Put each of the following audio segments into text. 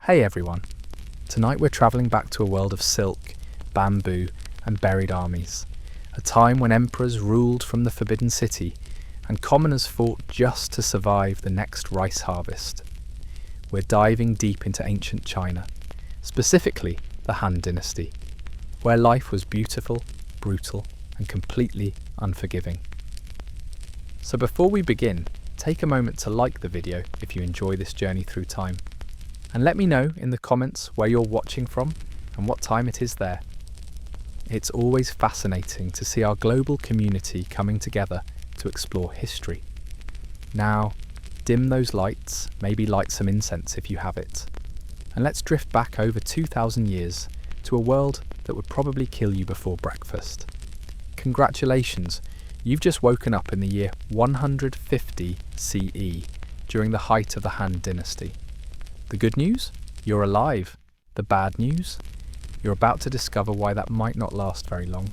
Hey everyone, tonight we're travelling back to a world of silk, bamboo and buried armies, a time when emperors ruled from the Forbidden City and commoners fought just to survive the next rice harvest. We're diving deep into ancient China, specifically the Han Dynasty, where life was beautiful, brutal and completely unforgiving. So before we begin, take a moment to like the video if you enjoy this journey through time. And let me know in the comments where you're watching from and what time it is there. It's always fascinating to see our global community coming together to explore history. Now, dim those lights, maybe light some incense if you have it, and let's drift back over 2,000 years to a world that would probably kill you before breakfast. Congratulations, you've just woken up in the year 150 CE during the height of the Han Dynasty. The good news? You're alive. The bad news? You're about to discover why that might not last very long.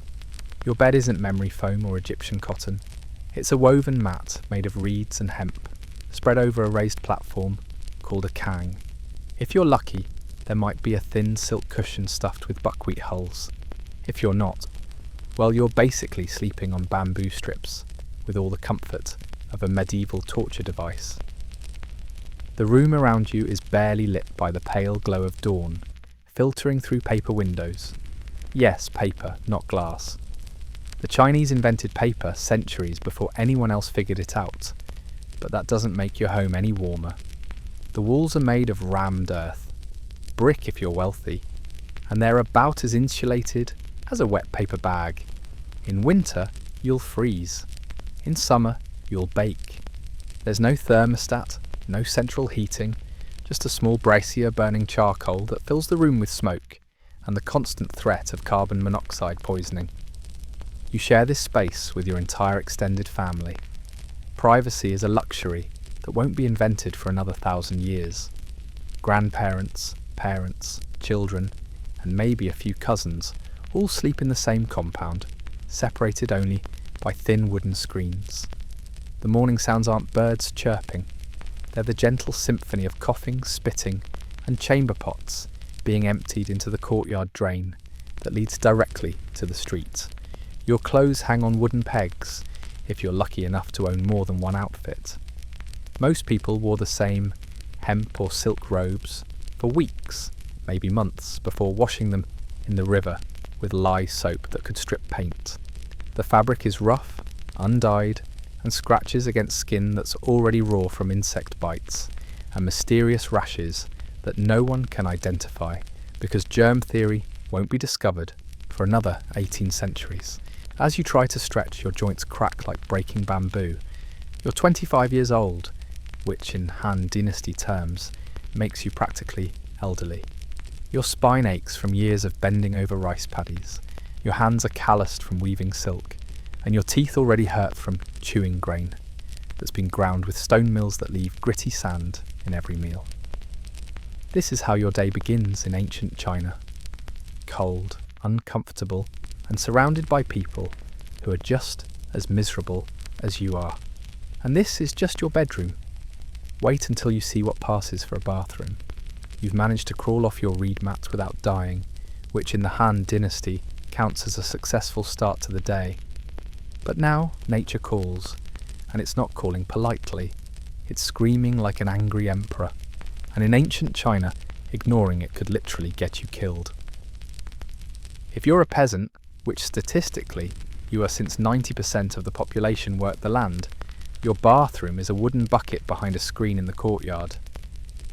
Your bed isn't memory foam or Egyptian cotton. It's a woven mat made of reeds and hemp, spread over a raised platform called a kang. If you're lucky, there might be a thin silk cushion stuffed with buckwheat hulls. If you're not, well, you're basically sleeping on bamboo strips with all the comfort of a medieval torture device. The room around you is barely lit by the pale glow of dawn, filtering through paper windows. Yes, paper, not glass. The Chinese invented paper centuries before anyone else figured it out, but that doesn't make your home any warmer. The walls are made of rammed earth, brick if you're wealthy, and they're about as insulated as a wet paper bag. In winter, you'll freeze. In summer, you'll bake. There's no thermostat, no central heating, just a small brazier burning charcoal that fills the room with smoke and the constant threat of carbon monoxide poisoning. You share this space with your entire extended family. Privacy is a luxury that won't be invented for another 1,000 years. Grandparents, parents, children, and maybe a few cousins all sleep in the same compound, separated only by thin wooden screens. The morning sounds aren't birds chirping. They're the gentle symphony of coughing, spitting, and chamber pots being emptied into the courtyard drain that leads directly to the street. Your clothes hang on wooden pegs, if you're lucky enough to own more than one outfit. Most people wore the same hemp or silk robes for weeks, maybe months, before washing them in the river with lye soap that could strip paint. The fabric is rough, undyed, and scratches against skin that's already raw from insect bites and mysterious rashes that no one can identify because germ theory won't be discovered for another 18 centuries. As you try to stretch, your joints crack like breaking bamboo. You're 25 years old, which in Han Dynasty terms makes you practically elderly. Your spine aches from years of bending over rice paddies. Your hands are calloused from weaving silk, and your teeth already hurt from chewing grain that's been ground with stone mills that leave gritty sand in every meal. This is how your day begins in ancient China. Cold, uncomfortable, and surrounded by people who are just as miserable as you are. And this is just your bedroom. Wait until you see what passes for a bathroom. You've managed to crawl off your reed mat without dying, which in the Han Dynasty counts as a successful start to the day. But now nature calls, and it's not calling politely. It's screaming like an angry emperor, and in ancient China, ignoring it could literally get you killed. If you're a peasant, which statistically you are since 90% of the population work the land, your bathroom is a wooden bucket behind a screen in the courtyard.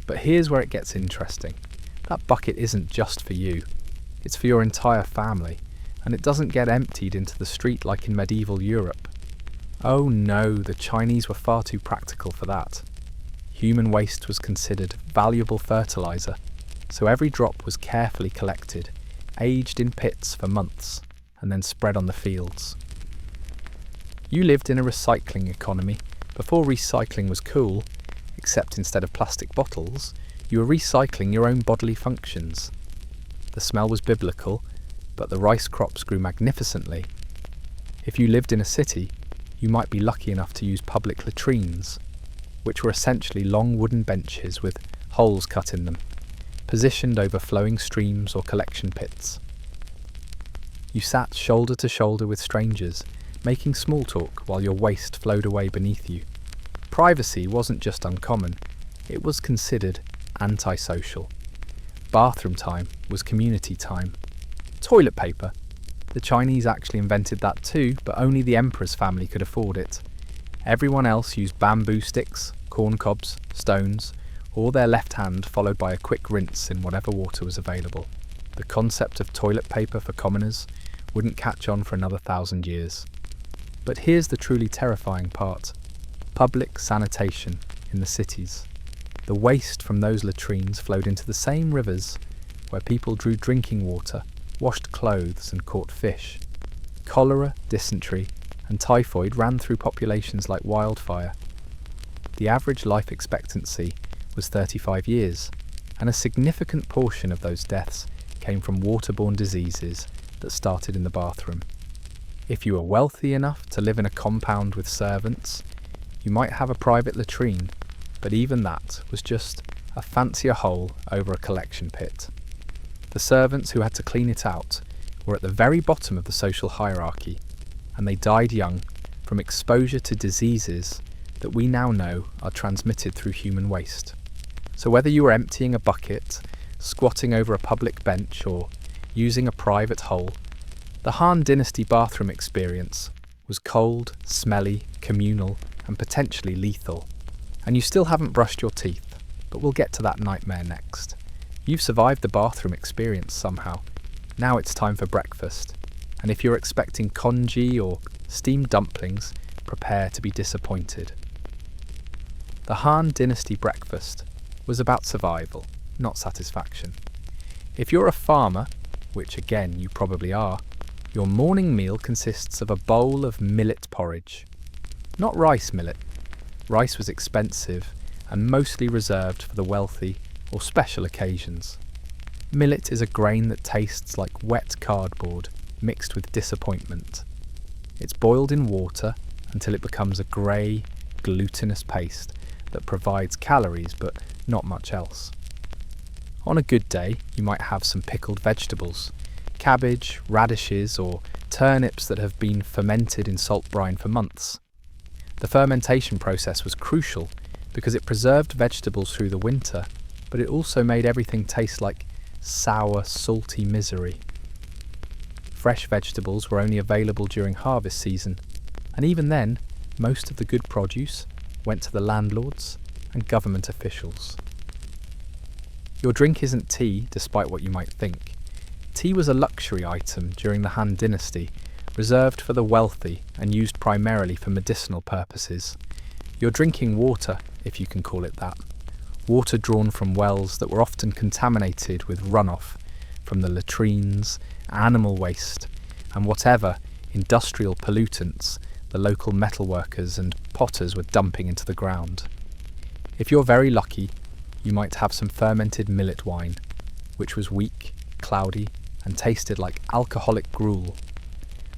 But here's where it gets interesting. That bucket isn't just for you. It's for your entire family. And it doesn't get emptied into the street like in medieval Europe. Oh no, the Chinese were far too practical for that. Human waste was considered valuable fertilizer, so every drop was carefully collected, aged in pits for months, and then spread on the fields. You lived in a recycling economy before recycling was cool, except instead of plastic bottles, you were recycling your own bodily functions. The smell was biblical, but the rice crops grew magnificently. If you lived in a city, you might be lucky enough to use public latrines, which were essentially long wooden benches with holes cut in them, positioned over flowing streams or collection pits. You sat shoulder to shoulder with strangers, making small talk while your waste flowed away beneath you. Privacy wasn't just uncommon, it was considered antisocial. Bathroom time was community time. Toilet paper. The Chinese actually invented that too, but only the emperor's family could afford it. Everyone else used bamboo sticks, corn cobs, stones, or their left hand followed by a quick rinse in whatever water was available. The concept of toilet paper for commoners wouldn't catch on for another 1,000 years. But here's the truly terrifying part. Public sanitation in the cities. The waste from those latrines flowed into the same rivers where people drew drinking water, washed clothes and caught fish. Cholera, dysentery and typhoid ran through populations like wildfire. The average life expectancy was 35 years, and a significant portion of those deaths came from waterborne diseases that started in the bathroom. If you were wealthy enough to live in a compound with servants, you might have a private latrine, but even that was just a fancier hole over a collection pit. The servants who had to clean it out were at the very bottom of the social hierarchy, and they died young from exposure to diseases that we now know are transmitted through human waste. So whether you were emptying a bucket, squatting over a public bench, or using a private hole, the Han Dynasty bathroom experience was cold, smelly, communal, and potentially lethal. And you still haven't brushed your teeth, but we'll get to that nightmare next. You've survived the bathroom experience somehow. Now it's time for breakfast. And if you're expecting congee or steamed dumplings, prepare to be disappointed. The Han Dynasty breakfast was about survival, not satisfaction. If you're a farmer, which again you probably are, your morning meal consists of a bowl of millet porridge. Not rice millet. Rice was expensive and mostly reserved for the wealthy or special occasions. Millet is a grain that tastes like wet cardboard mixed with disappointment. It's boiled in water until it becomes a grey, glutinous paste that provides calories but not much else. On a good day, you might have some pickled vegetables, cabbage, radishes, or turnips that have been fermented in salt brine for months. The fermentation process was crucial because it preserved vegetables through the winter, but it also made everything taste like sour, salty misery. Fresh vegetables were only available during harvest season, and even then, most of the good produce went to the landlords and government officials. Your drink isn't tea, despite what you might think. Tea was a luxury item during the Han Dynasty, reserved for the wealthy and used primarily for medicinal purposes. You're drinking water, if you can call it that. Water drawn from wells that were often contaminated with runoff from the latrines, animal waste, and whatever industrial pollutants the local metalworkers and potters were dumping into the ground. If you're very lucky, you might have some fermented millet wine, which was weak, cloudy, and tasted like alcoholic gruel.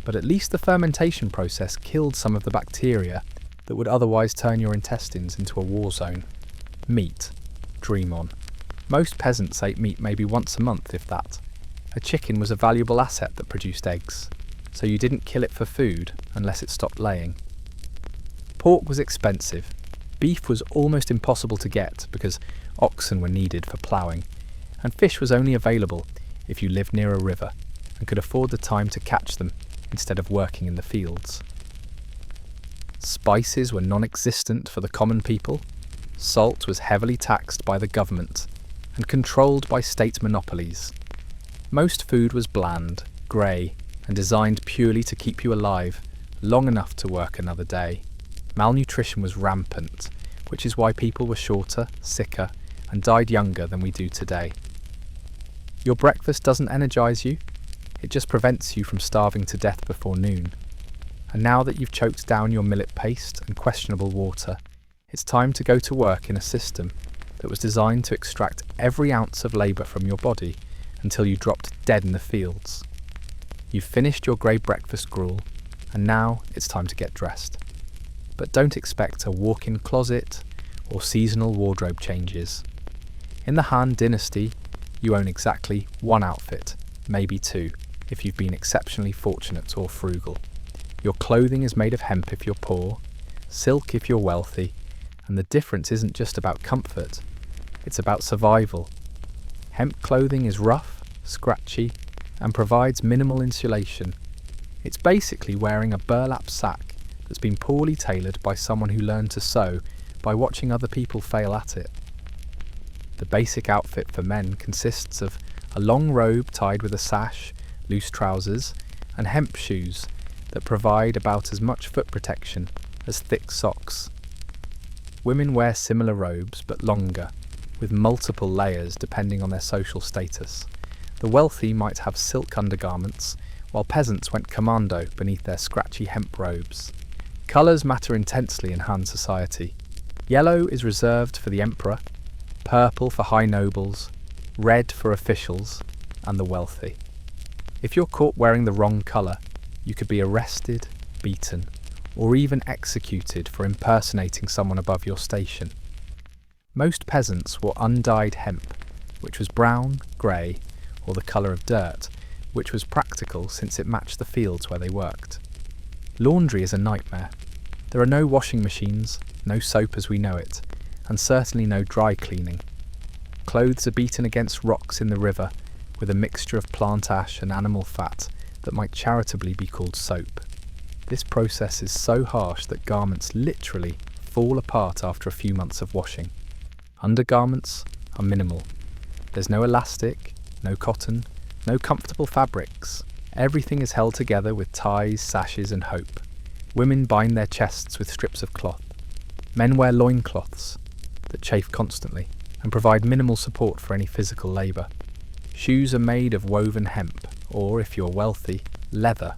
But at least the fermentation process killed some of the bacteria that would otherwise turn your intestines into a war zone. Meat. Dream on. Most peasants ate meat maybe once a month, if that. A chicken was a valuable asset that produced eggs, so you didn't kill it for food unless it stopped laying. Pork was expensive. Beef was almost impossible to get because oxen were needed for ploughing, and fish was only available if you lived near a river and could afford the time to catch them instead of working in the fields. Spices were non-existent for the common people. Salt was heavily taxed by the government and controlled by state monopolies. Most food was bland, grey, and designed purely to keep you alive long enough to work another day. Malnutrition was rampant, which is why people were shorter, sicker, and died younger than we do today. Your breakfast doesn't energise you, it just prevents you from starving to death before noon. And now that you've choked down your millet paste and questionable water, it's time to go to work in a system that was designed to extract every ounce of labour from your body until you dropped dead in the fields. You've finished your grey breakfast gruel, and now it's time to get dressed. But don't expect a walk-in closet or seasonal wardrobe changes. In the Han Dynasty, you own exactly one outfit, maybe two, if you've been exceptionally fortunate or frugal. Your clothing is made of hemp if you're poor, silk if you're wealthy, and the difference isn't just about comfort, it's about survival. Hemp clothing is rough, scratchy, and provides minimal insulation. It's basically wearing a burlap sack that's been poorly tailored by someone who learned to sew by watching other people fail at it. The basic outfit for men consists of a long robe tied with a sash, loose trousers, and hemp shoes that provide about as much foot protection as thick socks. Women wear similar robes but longer, with multiple layers depending on their social status. The wealthy might have silk undergarments, while peasants went commando beneath their scratchy hemp robes. Colours matter intensely in Han society. Yellow is reserved for the emperor, purple for high nobles, red for officials, and the wealthy. If you're caught wearing the wrong colour, you could be arrested, beaten, or even executed for impersonating someone above your station. Most peasants wore undyed hemp, which was brown, grey, or the colour of dirt, which was practical since it matched the fields where they worked. Laundry is a nightmare. There are no washing machines, no soap as we know it, and certainly no dry cleaning. Clothes are beaten against rocks in the river with a mixture of plant ash and animal fat that might charitably be called soap. This process is so harsh that garments literally fall apart after a few months of washing. Undergarments are minimal. There's no elastic, no cotton, no comfortable fabrics. Everything is held together with ties, sashes, and hope. Women bind their chests with strips of cloth. Men wear loincloths that chafe constantly and provide minimal support for any physical labour. Shoes are made of woven hemp, or if you're wealthy, leather.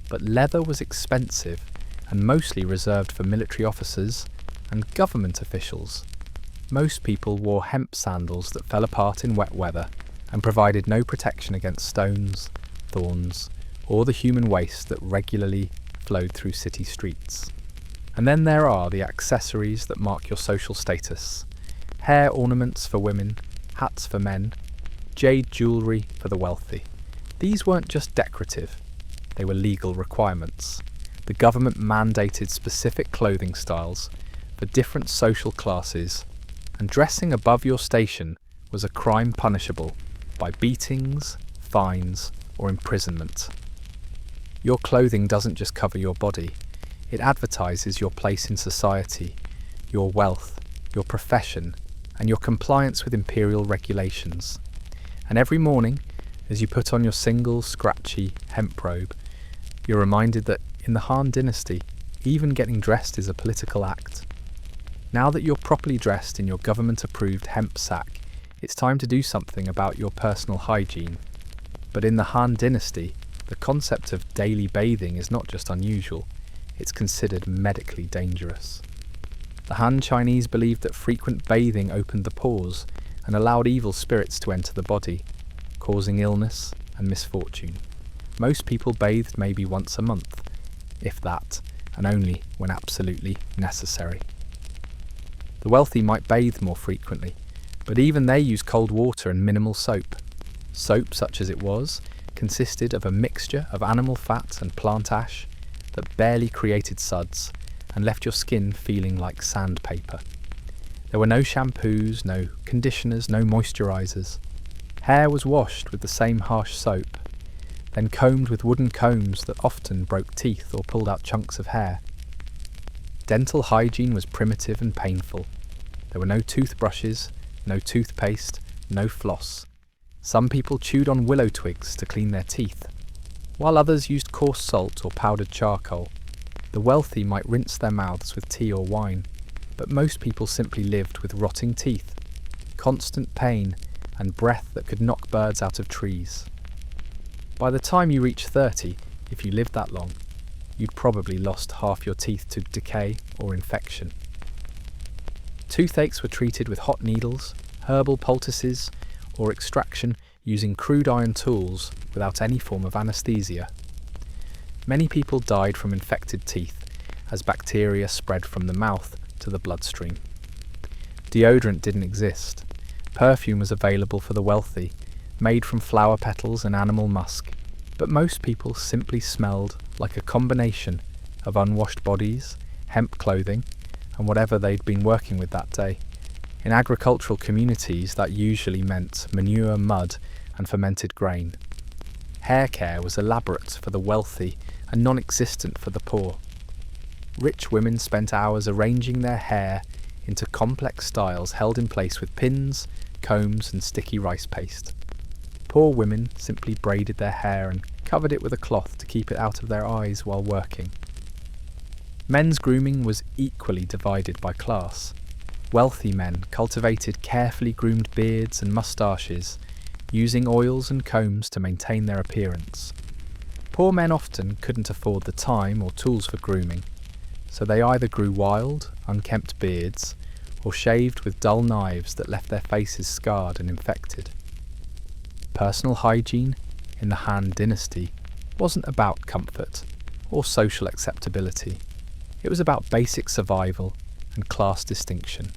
But leather was expensive and mostly reserved for military officers and government officials. Most people wore hemp sandals that fell apart in wet weather and provided no protection against stones, thorns, or the human waste that regularly flowed through city streets. And then there are the accessories that mark your social status. Hair ornaments for women, hats for men, jade jewellery for the wealthy. These weren't just decorative, they were legal requirements. The government mandated specific clothing styles for different social classes, and dressing above your station was a crime punishable by beatings, fines, or imprisonment. Your clothing doesn't just cover your body, it advertises your place in society, your wealth, your profession, and your compliance with imperial regulations. And every morning, as you put on your single, scratchy hemp robe, you're reminded that in the Han dynasty, even getting dressed is a political act. Now that you're properly dressed in your government-approved hemp sack, it's time to do something about your personal hygiene. But in the Han dynasty, the concept of daily bathing is not just unusual, it's considered medically dangerous. The Han Chinese believed that frequent bathing opened the pores and allowed evil spirits to enter the body, causing illness and misfortune. Most people bathed maybe once a month, if that, and only when absolutely necessary. The wealthy might bathe more frequently, but even they used cold water and minimal soap. Soap, such as it was, consisted of a mixture of animal fat and plant ash that barely created suds and left your skin feeling like sandpaper. There were no shampoos, no conditioners, no moisturisers. Hair was washed with the same harsh soap, then combed with wooden combs that often broke teeth or pulled out chunks of hair. Dental hygiene was primitive and painful. There were no toothbrushes, no toothpaste, no floss. Some people chewed on willow twigs to clean their teeth, while others used coarse salt or powdered charcoal. The wealthy might rinse their mouths with tea or wine, but most people simply lived with rotting teeth, constant pain, and breath that could knock birds out of trees. By the time you reach 30, if you lived that long, you'd probably lost half your teeth to decay or infection. Toothaches were treated with hot needles, herbal poultices, or extraction using crude iron tools without any form of anaesthesia. Many people died from infected teeth as bacteria spread from the mouth to the bloodstream. Deodorant didn't exist. Perfume was available for the wealthy, made from flower petals and animal musk, but most people simply smelled like a combination of unwashed bodies, hemp clothing, and whatever they'd been working with that day. In agricultural communities, that usually meant manure, mud, and fermented grain. Hair care was elaborate for the wealthy and non-existent for the poor. Rich women spent hours arranging their hair into complex styles held in place with pins, combs, and sticky rice paste. Poor women simply braided their hair and covered it with a cloth to keep it out of their eyes while working. Men's grooming was equally divided by class. Wealthy men cultivated carefully groomed beards and moustaches, using oils and combs to maintain their appearance. Poor men often couldn't afford the time or tools for grooming, so they either grew wild, unkempt beards, or shaved with dull knives that left their faces scarred and infected. Personal hygiene in the Han Dynasty wasn't about comfort or social acceptability. It was about basic survival and class distinction.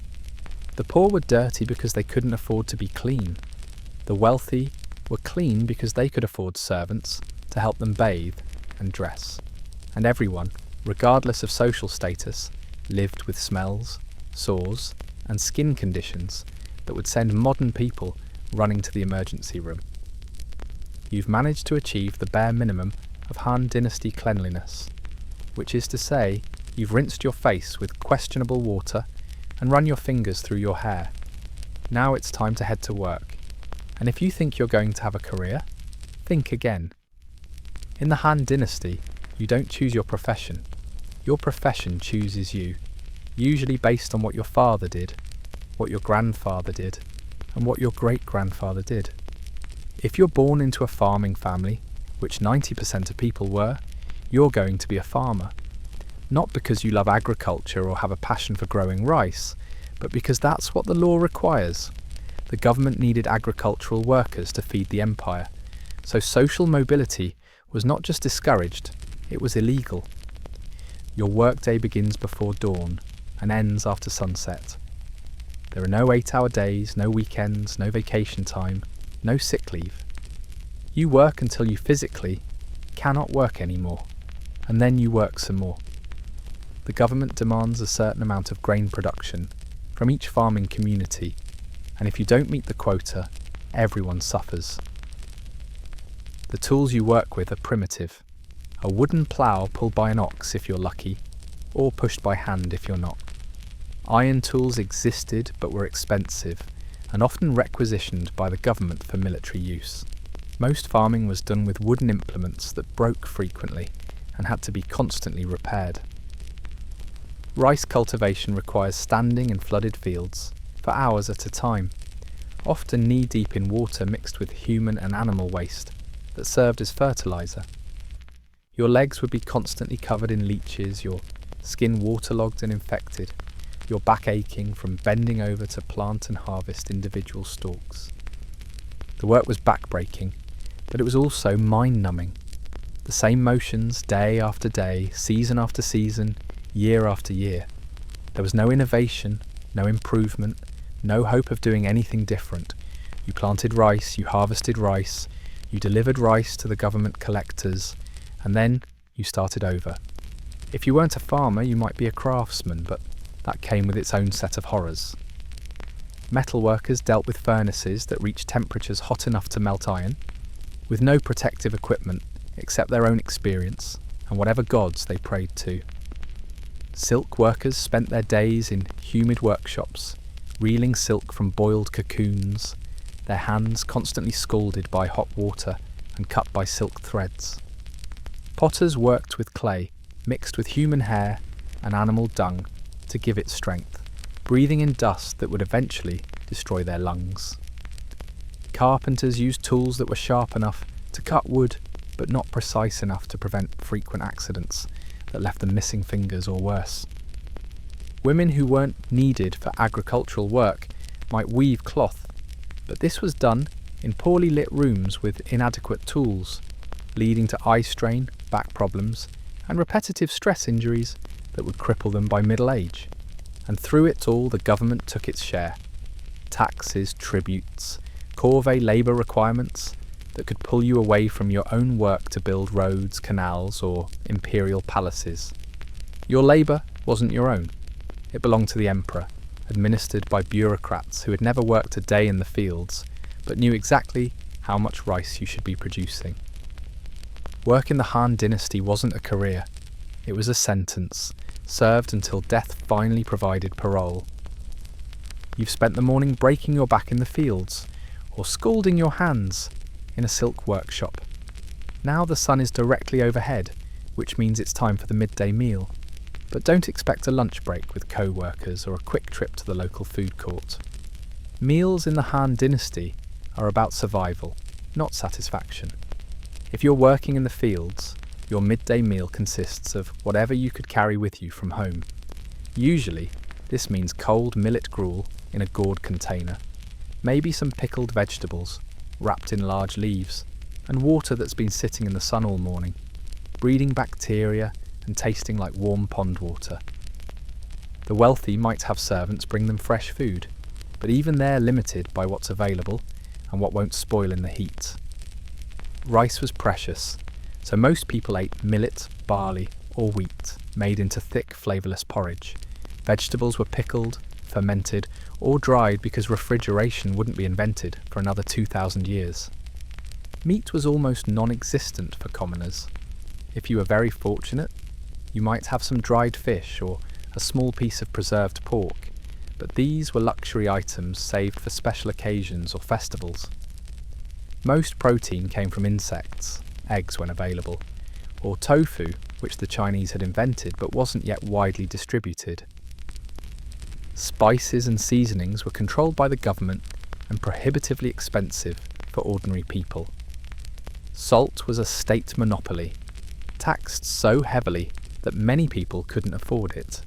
The poor were dirty because they couldn't afford to be clean. The wealthy were clean because they could afford servants to help them bathe and dress. And everyone, regardless of social status, lived with smells, sores, and skin conditions that would send modern people running to the emergency room. You've managed to achieve the bare minimum of Han Dynasty cleanliness, which is to say, you've rinsed your face with questionable water and run your fingers through your hair. Now it's time to head to work. And if you think you're going to have a career, think again. In the Han Dynasty, you don't choose your profession. Your profession chooses you, usually based on what your father did, what your grandfather did, and what your great-grandfather did. If you're born into a farming family, which 90% of people were, you're going to be a farmer. Not because you love agriculture or have a passion for growing rice, but because that's what the law requires. The government needed agricultural workers to feed the empire, so social mobility was not just discouraged, it was illegal. Your workday begins before dawn and ends after sunset. There are no 8-hour days, no weekends, no vacation time, no sick leave. You work until you physically cannot work anymore, and then you work some more. The government demands a certain amount of grain production from each farming community, and if you don't meet the quota, everyone suffers. The tools you work with are primitive. A wooden plough pulled by an ox if you're lucky, or pushed by hand if you're not. Iron tools existed but were expensive, and often requisitioned by the government for military use. Most farming was done with wooden implements that broke frequently and had to be constantly repaired. Rice cultivation requires standing in flooded fields for hours at a time, often knee-deep in water mixed with human and animal waste that served as fertilizer. Your legs would be constantly covered in leeches, your skin waterlogged and infected, your back aching from bending over to plant and harvest individual stalks. The work was back-breaking, but it was also mind-numbing. The same motions day after day, season after season, year after year. There was no innovation, no improvement, no hope of doing anything different. You planted rice, you harvested rice, you delivered rice to the government collectors, and then you started over. If you weren't a farmer, you might be a craftsman, but that came with its own set of horrors. Metal workers dealt with furnaces that reached temperatures hot enough to melt iron, with no protective equipment except their own experience and whatever gods they prayed to. Silk workers spent their days in humid workshops, reeling silk from boiled cocoons, their hands constantly scalded by hot water and cut by silk threads. Potters worked with clay, mixed with human hair and animal dung to give it strength, breathing in dust that would eventually destroy their lungs. Carpenters used tools that were sharp enough to cut wood, but not precise enough to prevent frequent accidents that left them missing fingers or worse. Women who weren't needed for agricultural work might weave cloth, but this was done in poorly lit rooms with inadequate tools, leading to eye strain, back problems, and repetitive stress injuries that would cripple them by middle age. And through it all, the government took its share. Taxes, tributes, corvée labour requirements that could pull you away from your own work to build roads, canals, or imperial palaces. Your labour wasn't your own. It belonged to the emperor, administered by bureaucrats who had never worked a day in the fields, but knew exactly how much rice you should be producing. Work in the Han dynasty wasn't a career. It was a sentence, served until death finally provided parole. You've spent the morning breaking your back in the fields, or scalding your hands in a silk workshop. Now the sun is directly overhead, which means it's time for the midday meal. But don't expect a lunch break with co-workers or a quick trip to the local food court. Meals in the Han dynasty are about survival, not satisfaction. If you're working in the fields, your midday meal consists of whatever you could carry with you from home. Usually, this means cold millet gruel in a gourd container, maybe some pickled vegetables wrapped in large leaves, and water that's been sitting in the sun all morning, breeding bacteria and tasting like warm pond water. The wealthy might have servants bring them fresh food, but even they're limited by what's available and what won't spoil in the heat. Rice was precious, so most people ate millet, barley, or wheat made into thick, flavourless porridge. Vegetables were pickled, fermented, or dried because refrigeration wouldn't be invented for another 2,000 years. Meat was almost non-existent for commoners. If you were very fortunate, you might have some dried fish or a small piece of preserved pork, but these were luxury items saved for special occasions or festivals. Most protein came from insects, eggs when available, or tofu, which the Chinese had invented but wasn't yet widely distributed. Spices and seasonings were controlled by the government and prohibitively expensive for ordinary people. Salt was a state monopoly, taxed so heavily that many people couldn't afford it.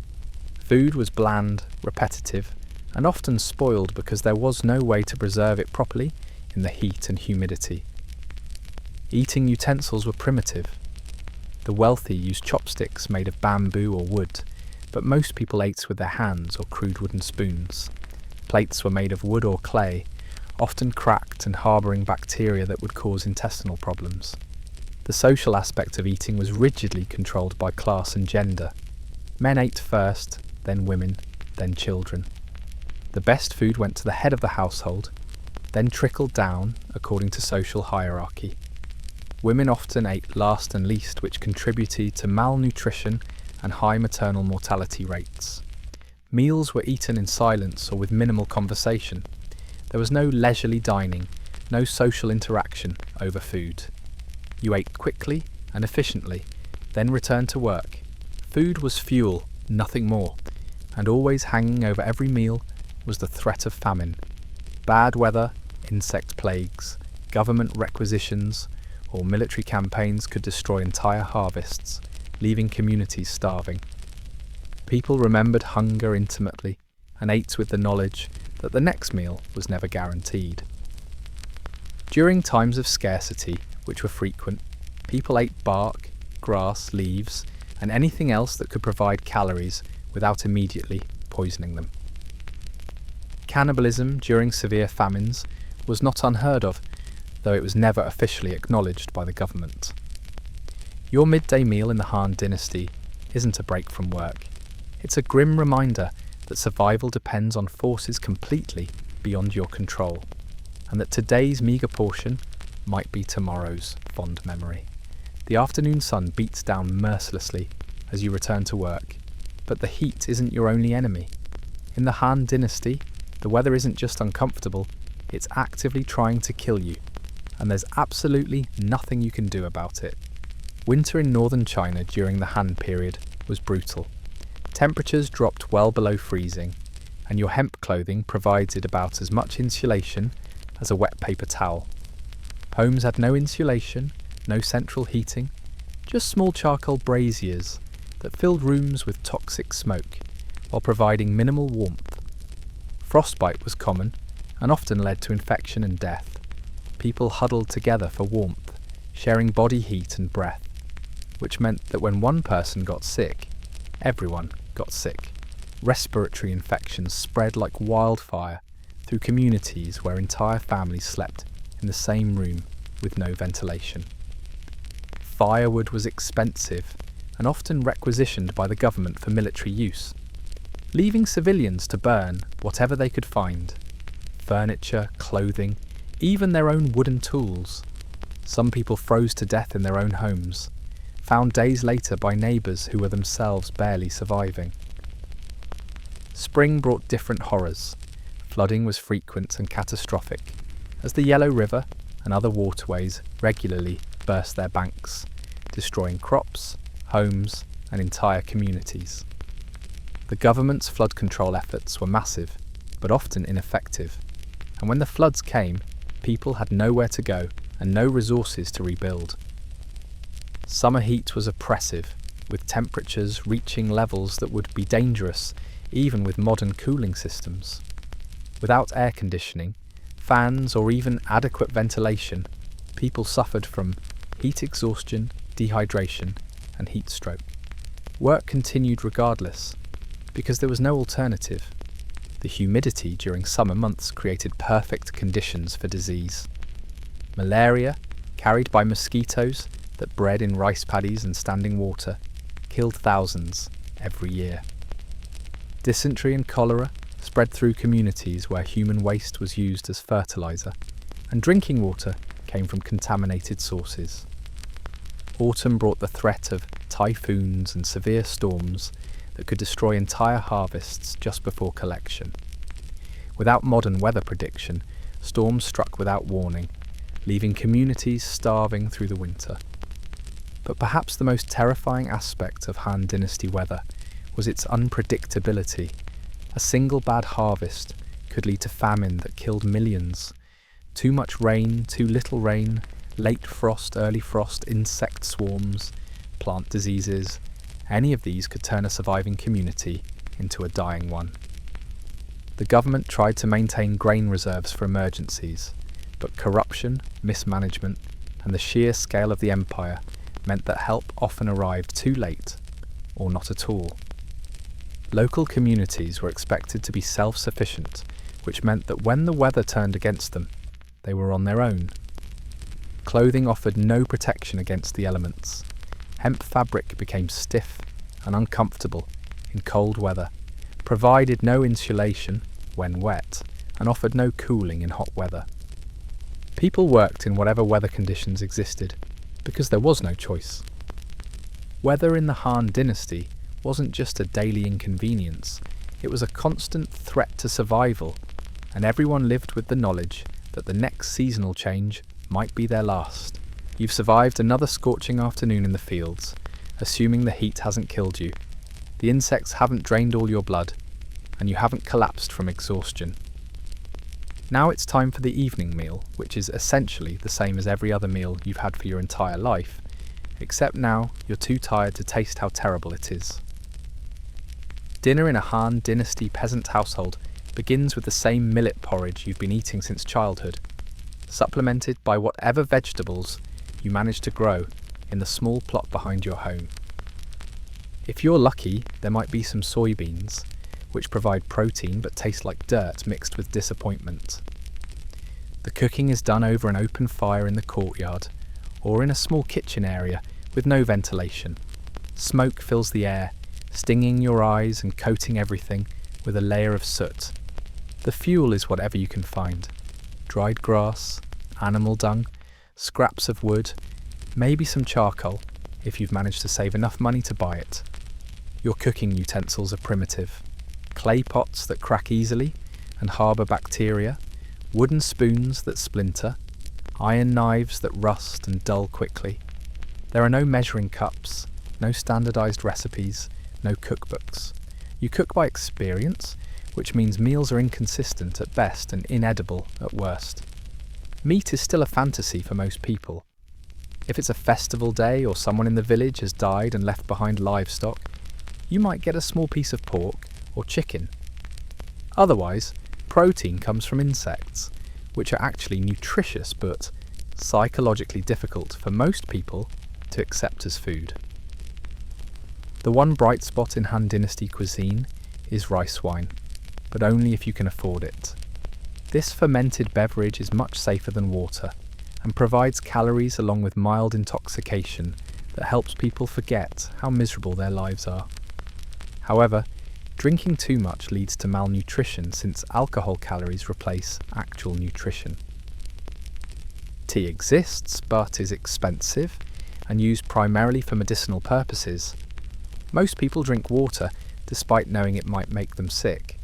Food was bland, repetitive, and often spoiled because there was no way to preserve it properly in the heat and humidity. Eating utensils were primitive. The wealthy used chopsticks made of bamboo or wood, but most people ate with their hands or crude wooden spoons. Plates were made of wood or clay, often cracked and harbouring bacteria that would cause intestinal problems. The social aspect of eating was rigidly controlled by class and gender. Men ate first, then women, then children. The best food went to the head of the household, then trickled down according to social hierarchy. Women often ate last and least, which contributed to malnutrition and high maternal mortality rates. Meals were eaten in silence or with minimal conversation. There was no leisurely dining, no social interaction over food. You ate quickly and efficiently, then returned to work. Food was fuel, nothing more, and always hanging over every meal was the threat of famine. Bad weather, insect plagues, government requisitions, or military campaigns could destroy entire harvests, leaving communities starving. People remembered hunger intimately and ate with the knowledge that the next meal was never guaranteed. During times of scarcity, which were frequent, people ate bark, grass, leaves, and anything else that could provide calories without immediately poisoning them. Cannibalism during severe famines was not unheard of, though it was never officially acknowledged by the government. Your midday meal in the Han dynasty isn't a break from work. It's a grim reminder that survival depends on forces completely beyond your control, and that today's meagre portion might be tomorrow's fond memory. The afternoon sun beats down mercilessly as you return to work, but the heat isn't your only enemy. In the Han dynasty, the weather isn't just uncomfortable, it's actively trying to kill you, and there's absolutely nothing you can do about it. Winter in northern China during the Han period was brutal. Temperatures dropped well below freezing, and your hemp clothing provided about as much insulation as a wet paper towel. Homes had no insulation, no central heating, just small charcoal braziers that filled rooms with toxic smoke while providing minimal warmth. Frostbite was common and often led to infection and death. People huddled together for warmth, sharing body heat and breath, which meant that when one person got sick, everyone got sick. Respiratory infections spread like wildfire through communities where entire families slept in the same room with no ventilation. Firewood was expensive and often requisitioned by the government for military use, leaving civilians to burn whatever they could find: furniture, clothing, even their own wooden tools. Some people froze to death in their own homes, found days later by neighbours who were themselves barely surviving. Spring brought different horrors. Flooding was frequent and catastrophic, as the Yellow River and other waterways regularly burst their banks, destroying crops, homes, and entire communities. The government's flood control efforts were massive, but often ineffective, and when the floods came, people had nowhere to go and no resources to rebuild. Summer heat was oppressive, with temperatures reaching levels that would be dangerous even with modern cooling systems. Without air conditioning, fans, or even adequate ventilation, people suffered from heat exhaustion, dehydration, and heat stroke. Work continued regardless, because there was no alternative. The humidity during summer months created perfect conditions for disease. Malaria, carried by mosquitoes that bred in rice paddies and standing water, killed thousands every year. Dysentery and cholera spread through communities where human waste was used as fertilizer, and drinking water came from contaminated sources. Autumn brought the threat of typhoons and severe storms that could destroy entire harvests just before collection. Without modern weather prediction, storms struck without warning, leaving communities starving through the winter. But perhaps the most terrifying aspect of Han Dynasty weather was its unpredictability. A single bad harvest could lead to famine that killed millions. Too much rain, too little rain, late frost, early frost, insect swarms, plant diseases, any of these could turn a surviving community into a dying one. The government tried to maintain grain reserves for emergencies, but corruption, mismanagement, and the sheer scale of the empire meant that help often arrived too late, or not at all. Local communities were expected to be self-sufficient, which meant that when the weather turned against them, they were on their own. Clothing offered no protection against the elements. Hemp fabric became stiff and uncomfortable in cold weather, provided no insulation when wet, and offered no cooling in hot weather. People worked in whatever weather conditions existed, because there was no choice. Weather in the Han Dynasty wasn't just a daily inconvenience, it was a constant threat to survival, and everyone lived with the knowledge that the next seasonal change might be their last. You've survived another scorching afternoon in the fields, assuming the heat hasn't killed you, the insects haven't drained all your blood, and you haven't collapsed from exhaustion. Now it's time for the evening meal, which is essentially the same as every other meal you've had for your entire life, except now you're too tired to taste how terrible it is. Dinner in a Han Dynasty peasant household begins with the same millet porridge you've been eating since childhood, supplemented by whatever vegetables you manage to grow in the small plot behind your home. If you're lucky, there might be some soybeans, which provide protein but taste like dirt mixed with disappointment. The cooking is done over an open fire in the courtyard, or in a small kitchen area with no ventilation. Smoke fills the air, stinging your eyes and coating everything with a layer of soot. The fuel is whatever you can find: dried grass, animal dung, scraps of wood, maybe some charcoal if you've managed to save enough money to buy it. Your cooking utensils are primitive: clay pots that crack easily and harbour bacteria, wooden spoons that splinter, iron knives that rust and dull quickly. There are no measuring cups, no standardised recipes, no cookbooks. You cook by experience, which means meals are inconsistent at best and inedible at worst. Meat is still a fantasy for most people. If it's a festival day or someone in the village has died and left behind livestock, you might get a small piece of pork or chicken. Otherwise, protein comes from insects, which are actually nutritious but psychologically difficult for most people to accept as food. The one bright spot in Han Dynasty cuisine is rice wine, but only if you can afford it. This fermented beverage is much safer than water and provides calories along with mild intoxication that helps people forget how miserable their lives are. However, drinking too much leads to malnutrition since alcohol calories replace actual nutrition. Tea exists but is expensive and used primarily for medicinal purposes. Most people drink water despite knowing it might make them sick,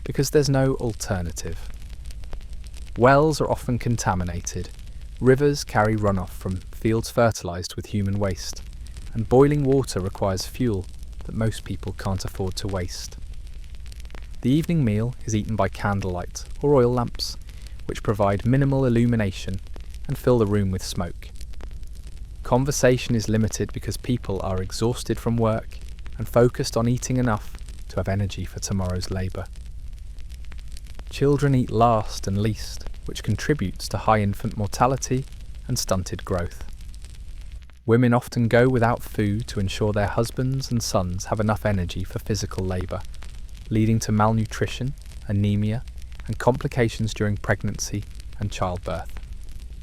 because there's no alternative. Wells are often contaminated, rivers carry runoff from fields fertilised with human waste, and boiling water requires fuel that most people can't afford to waste. The evening meal is eaten by candlelight or oil lamps, which provide minimal illumination and fill the room with smoke. Conversation is limited because people are exhausted from work and focused on eating enough to have energy for tomorrow's labour. Children eat last and least, which contributes to high infant mortality and stunted growth. Women often go without food to ensure their husbands and sons have enough energy for physical labour, leading to malnutrition, anemia, and complications during pregnancy and childbirth.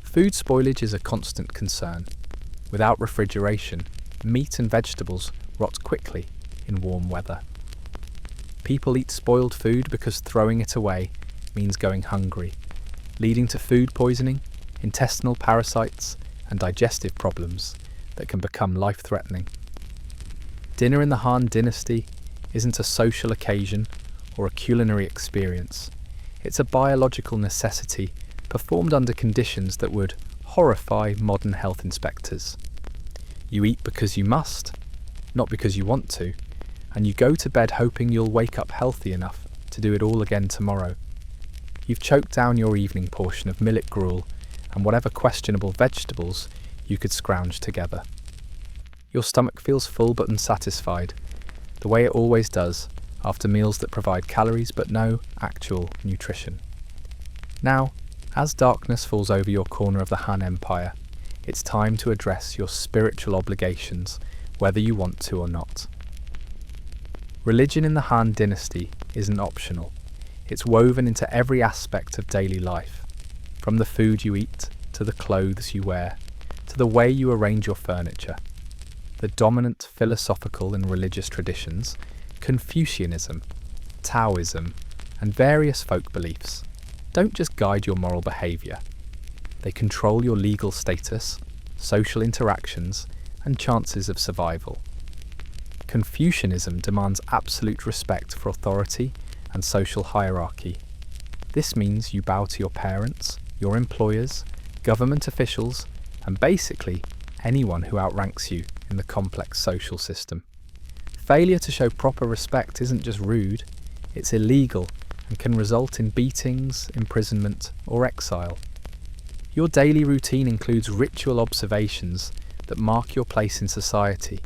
Food spoilage is a constant concern. Without refrigeration, meat and vegetables rot quickly in warm weather. People eat spoiled food because throwing it away means going hungry, leading to food poisoning, intestinal parasites, and digestive problems that can become life-threatening. Dinner in the Han Dynasty isn't a social occasion or a culinary experience. It's a biological necessity performed under conditions that would horrify modern health inspectors. You eat because you must, not because you want to, and you go to bed hoping you'll wake up healthy enough to do it all again tomorrow. You've choked down your evening portion of millet gruel and whatever questionable vegetables you could scrounge together. Your stomach feels full but unsatisfied, the way it always does after meals that provide calories but no actual nutrition. Now, as darkness falls over your corner of the Han Empire, it's time to address your spiritual obligations, whether you want to or not. Religion in the Han Dynasty isn't optional. It's woven into every aspect of daily life, from the food you eat, to the clothes you wear, to the way you arrange your furniture. The dominant philosophical and religious traditions, Confucianism, Taoism, and various folk beliefs, don't just guide your moral behaviour. They control your legal status, social interactions, and chances of survival. Confucianism demands absolute respect for authority and social hierarchy. This means you bow to your parents, your employers, government officials, and basically anyone who outranks you in the complex social system. Failure to show proper respect isn't just rude, it's illegal and can result in beatings, imprisonment, or exile. Your daily routine includes ritual observations that mark your place in society.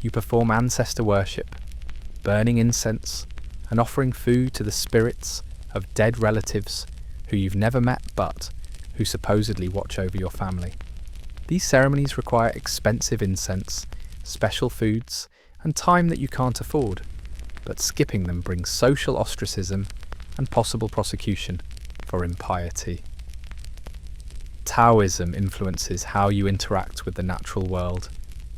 You perform ancestor worship, burning incense, and offering food to the spirits of dead relatives who you've never met but who supposedly watch over your family. These ceremonies require expensive incense, special foods, and time that you can't afford, but skipping them brings social ostracism and possible prosecution for impiety. Taoism influences how you interact with the natural world,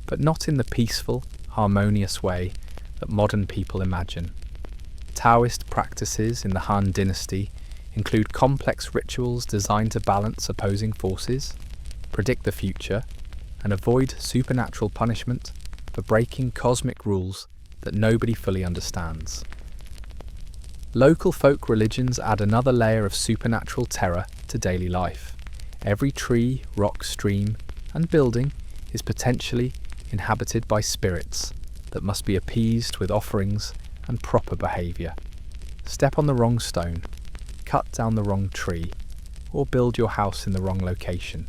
but not in the peaceful, harmonious way that modern people imagine. Taoist practices in the Han Dynasty include complex rituals designed to balance opposing forces, predict the future, and avoid supernatural punishment for breaking cosmic rules that nobody fully understands. Local folk religions add another layer of supernatural terror to daily life. Every tree, rock, stream, and building is potentially inhabited by spirits that must be appeased with offerings and proper behaviour. Step on the wrong stone, cut down the wrong tree, or build your house in the wrong location,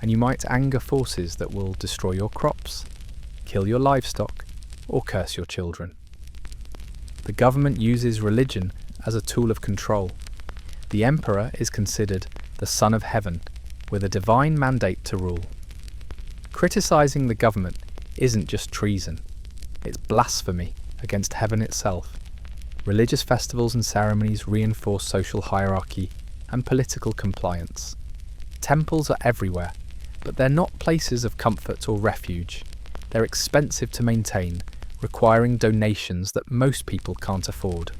and you might anger forces that will destroy your crops, kill your livestock, or curse your children. The government uses religion as a tool of control. The emperor is considered the son of heaven, with a divine mandate to rule. Criticising the government isn't just treason, it's blasphemy against heaven itself. Religious festivals and ceremonies reinforce social hierarchy and political compliance. Temples are everywhere, but they're not places of comfort or refuge. They're expensive to maintain, requiring donations that most people can't afford.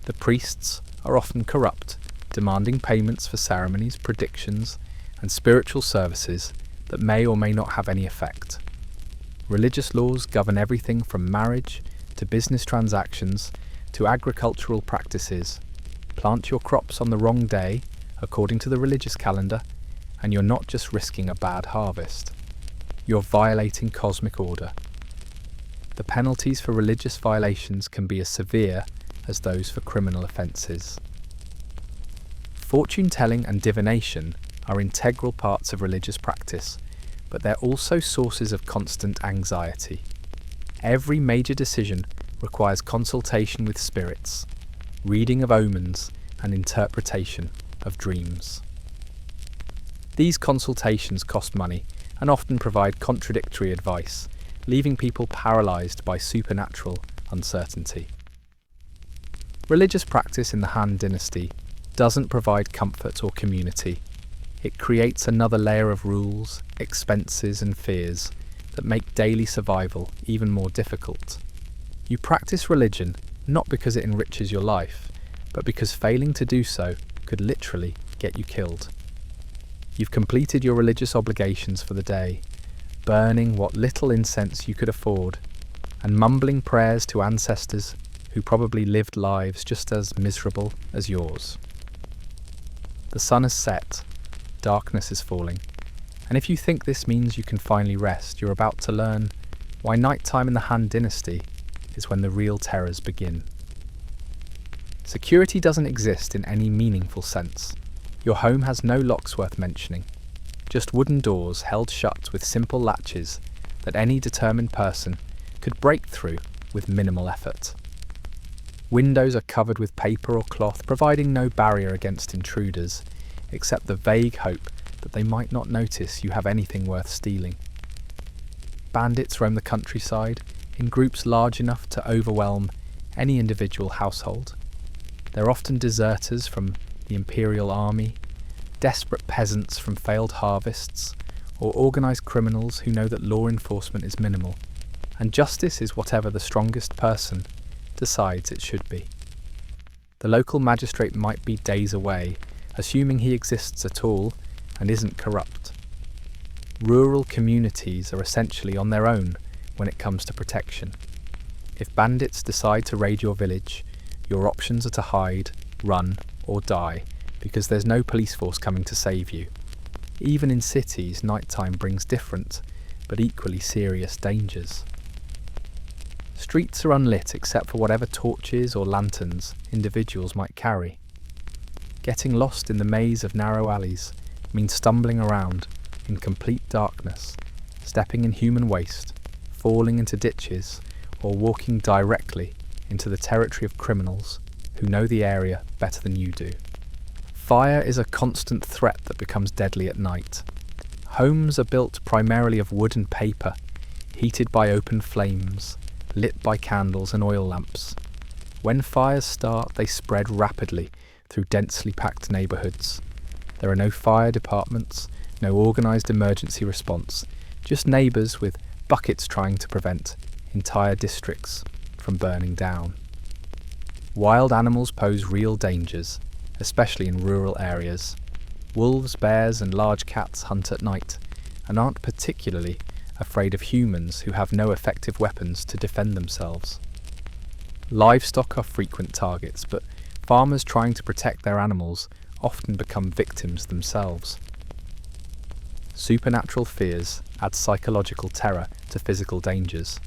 The priests are often corrupt, demanding payments for ceremonies, predictions, and spiritual services that may or may not have any effect. Religious laws govern everything from marriage to business transactions to agricultural practices. Plant your crops on the wrong day, according to the religious calendar, and you're not just risking a bad harvest. You're violating cosmic order. The penalties for religious violations can be as severe as those for criminal offences. Fortune-telling and divination are integral parts of religious practice, but they're also sources of constant anxiety. Every major decision requires consultation with spirits, reading of omens, and interpretation of dreams. These consultations cost money and often provide contradictory advice, leaving people paralysed by supernatural uncertainty. Religious practice in the Han Dynasty doesn't provide comfort or community. It creates another layer of rules, expenses, and fears that make daily survival even more difficult. You practice religion not because it enriches your life, but because failing to do so could literally get you killed. You've completed your religious obligations for the day, burning what little incense you could afford, and mumbling prayers to ancestors who probably lived lives just as miserable as yours. The sun has set, darkness is falling, and if you think this means you can finally rest, you're about to learn why nighttime in the Han Dynasty is when the real terrors begin. Security doesn't exist in any meaningful sense. Your home has no locks worth mentioning, just wooden doors held shut with simple latches that any determined person could break through with minimal effort. Windows are covered with paper or cloth, providing no barrier against intruders, except the vague hope that they might not notice you have anything worth stealing. Bandits roam the countryside in groups large enough to overwhelm any individual household. They're often deserters from the Imperial Army, desperate peasants from failed harvests, or organised criminals who know that law enforcement is minimal, and justice is whatever the strongest person decides it should be. The local magistrate might be days away, assuming he exists at all and isn't corrupt. Rural communities are essentially on their own when it comes to protection. If bandits decide to raid your village, your options are to hide, run, or die, because there's no police force coming to save you. Even in cities, nighttime brings different, but equally serious dangers. Streets are unlit except for whatever torches or lanterns individuals might carry. Getting lost in the maze of narrow alleys means stumbling around in complete darkness, stepping in human waste, falling into ditches, or walking directly into the territory of criminals who know the area better than you do. Fire is a constant threat that becomes deadly at night. Homes are built primarily of wood and paper, heated by open flames, lit by candles and oil lamps. When fires start, they spread rapidly through densely packed neighbourhoods. There are no fire departments, no organised emergency response, just neighbours with buckets trying to prevent entire districts from burning down. Wild animals pose real dangers, especially in rural areas. Wolves, bears and large cats hunt at night and aren't particularly afraid of humans who have no effective weapons to defend themselves. Livestock are frequent targets, but farmers trying to protect their animals often become victims themselves. Supernatural fears add psychological terror to physical dangers.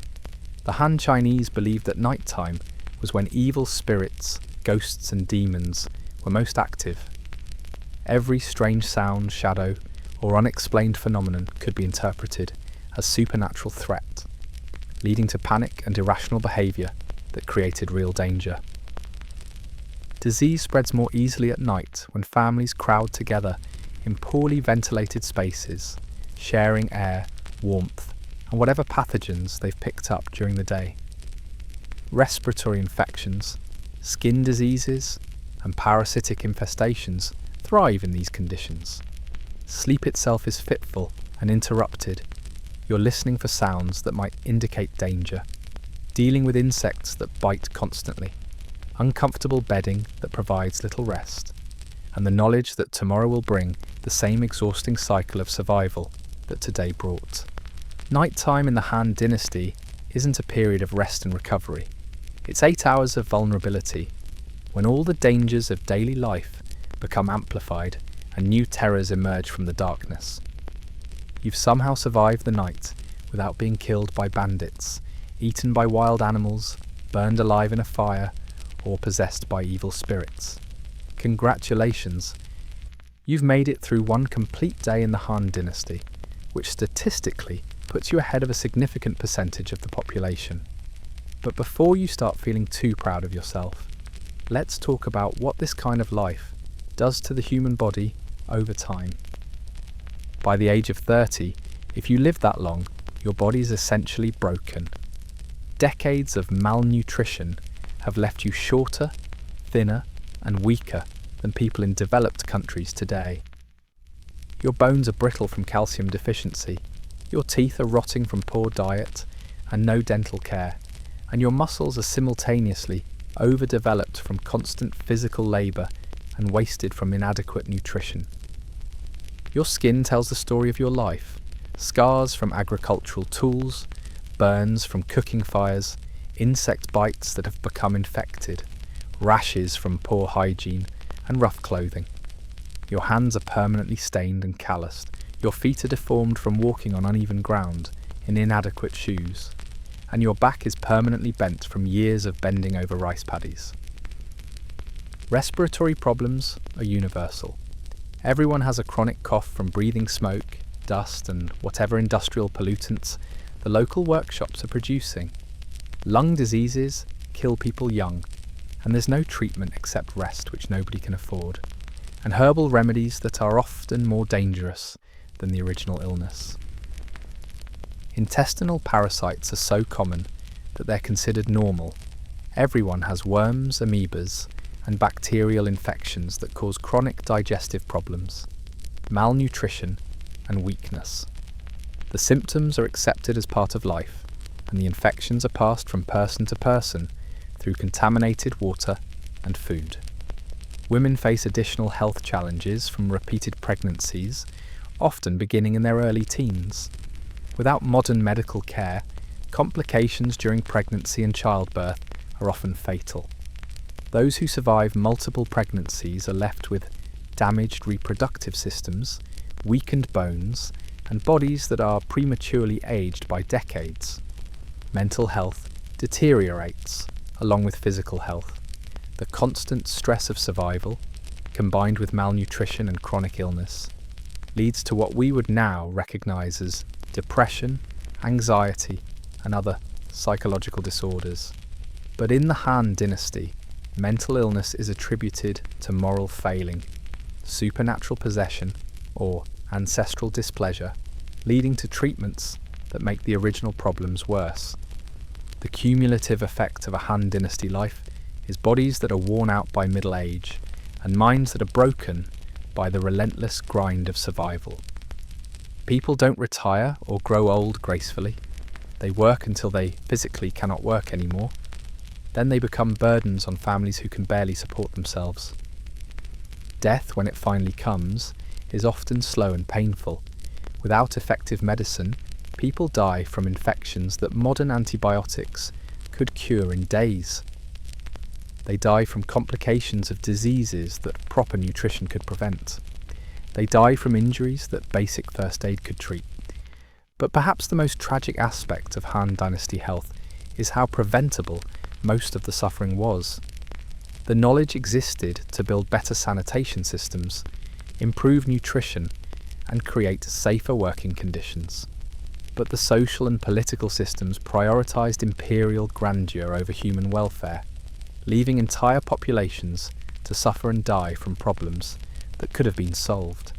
The Han Chinese believed that nighttime was when evil spirits, ghosts and demons were most active. Every strange sound, shadow, or unexplained phenomenon could be interpreted as supernatural threat, leading to panic and irrational behaviour that created real danger. Disease spreads more easily at night when families crowd together in poorly ventilated spaces, sharing air, warmth, and whatever pathogens they've picked up during the day. Respiratory infections, skin diseases, and parasitic infestations thrive in these conditions. Sleep itself is fitful and interrupted. You're listening for sounds that might indicate danger, dealing with insects that bite constantly, uncomfortable bedding that provides little rest, and the knowledge that tomorrow will bring the same exhausting cycle of survival that today brought. Nighttime in the Han Dynasty isn't a period of rest and recovery. It's 8 hours of vulnerability, when all the dangers of daily life become amplified and new terrors emerge from the darkness. You've somehow survived the night without being killed by bandits, eaten by wild animals, burned alive in a fire, or possessed by evil spirits. Congratulations! You've made it through one complete day in the Han Dynasty, which statistically puts you ahead of a significant percentage of the population. But before you start feeling too proud of yourself, let's talk about what this kind of life does to the human body over time. By the age of 30, if you live that long, your body is essentially broken. Decades of malnutrition have left you shorter, thinner, and weaker than people in developed countries today. Your bones are brittle from calcium deficiency, your teeth are rotting from poor diet and no dental care, and your muscles are simultaneously overdeveloped from constant physical labour and wasted from inadequate nutrition. Your skin tells the story of your life. Scars from agricultural tools, burns from cooking fires, insect bites that have become infected, rashes from poor hygiene, and rough clothing. Your hands are permanently stained and calloused. Your feet are deformed from walking on uneven ground in inadequate shoes, and your back is permanently bent from years of bending over rice paddies. Respiratory problems are universal. Everyone has a chronic cough from breathing smoke, dust, and whatever industrial pollutants the local workshops are producing. Lung diseases kill people young, and there's no treatment except rest, which nobody can afford, and herbal remedies that are often more dangerous than the original illness. Intestinal parasites are so common that they're considered normal. Everyone has worms, amoebas, and bacterial infections that cause chronic digestive problems, malnutrition, and weakness. The symptoms are accepted as part of life, and the infections are passed from person to person through contaminated water and food. Women face additional health challenges from repeated pregnancies, often beginning in their early teens. Without modern medical care, complications during pregnancy and childbirth are often fatal. Those who survive multiple pregnancies are left with damaged reproductive systems, weakened bones, and bodies that are prematurely aged by decades. Mental health deteriorates, along with physical health. The constant stress of survival, combined with malnutrition and chronic illness, leads to what we would now recognise as depression, anxiety, and other psychological disorders. But in the Han Dynasty, mental illness is attributed to moral failing, supernatural possession, or ancestral displeasure, leading to treatments that make the original problems worse. The cumulative effect of a Han Dynasty life is bodies that are worn out by middle age, and minds that are broken by the relentless grind of survival. People don't retire or grow old gracefully. They work until they physically cannot work anymore. Then they become burdens on families who can barely support themselves. Death, when it finally comes, is often slow and painful. Without effective medicine, people die from infections that modern antibiotics could cure in days. They die from complications of diseases that proper nutrition could prevent. They die from injuries that basic first aid could treat. But perhaps the most tragic aspect of Han Dynasty health is how preventable most of the suffering was. The knowledge existed to build better sanitation systems, improve nutrition, and create safer working conditions. But the social and political systems prioritised imperial grandeur over human welfare, leaving entire populations to suffer and die from problems that could have been solved.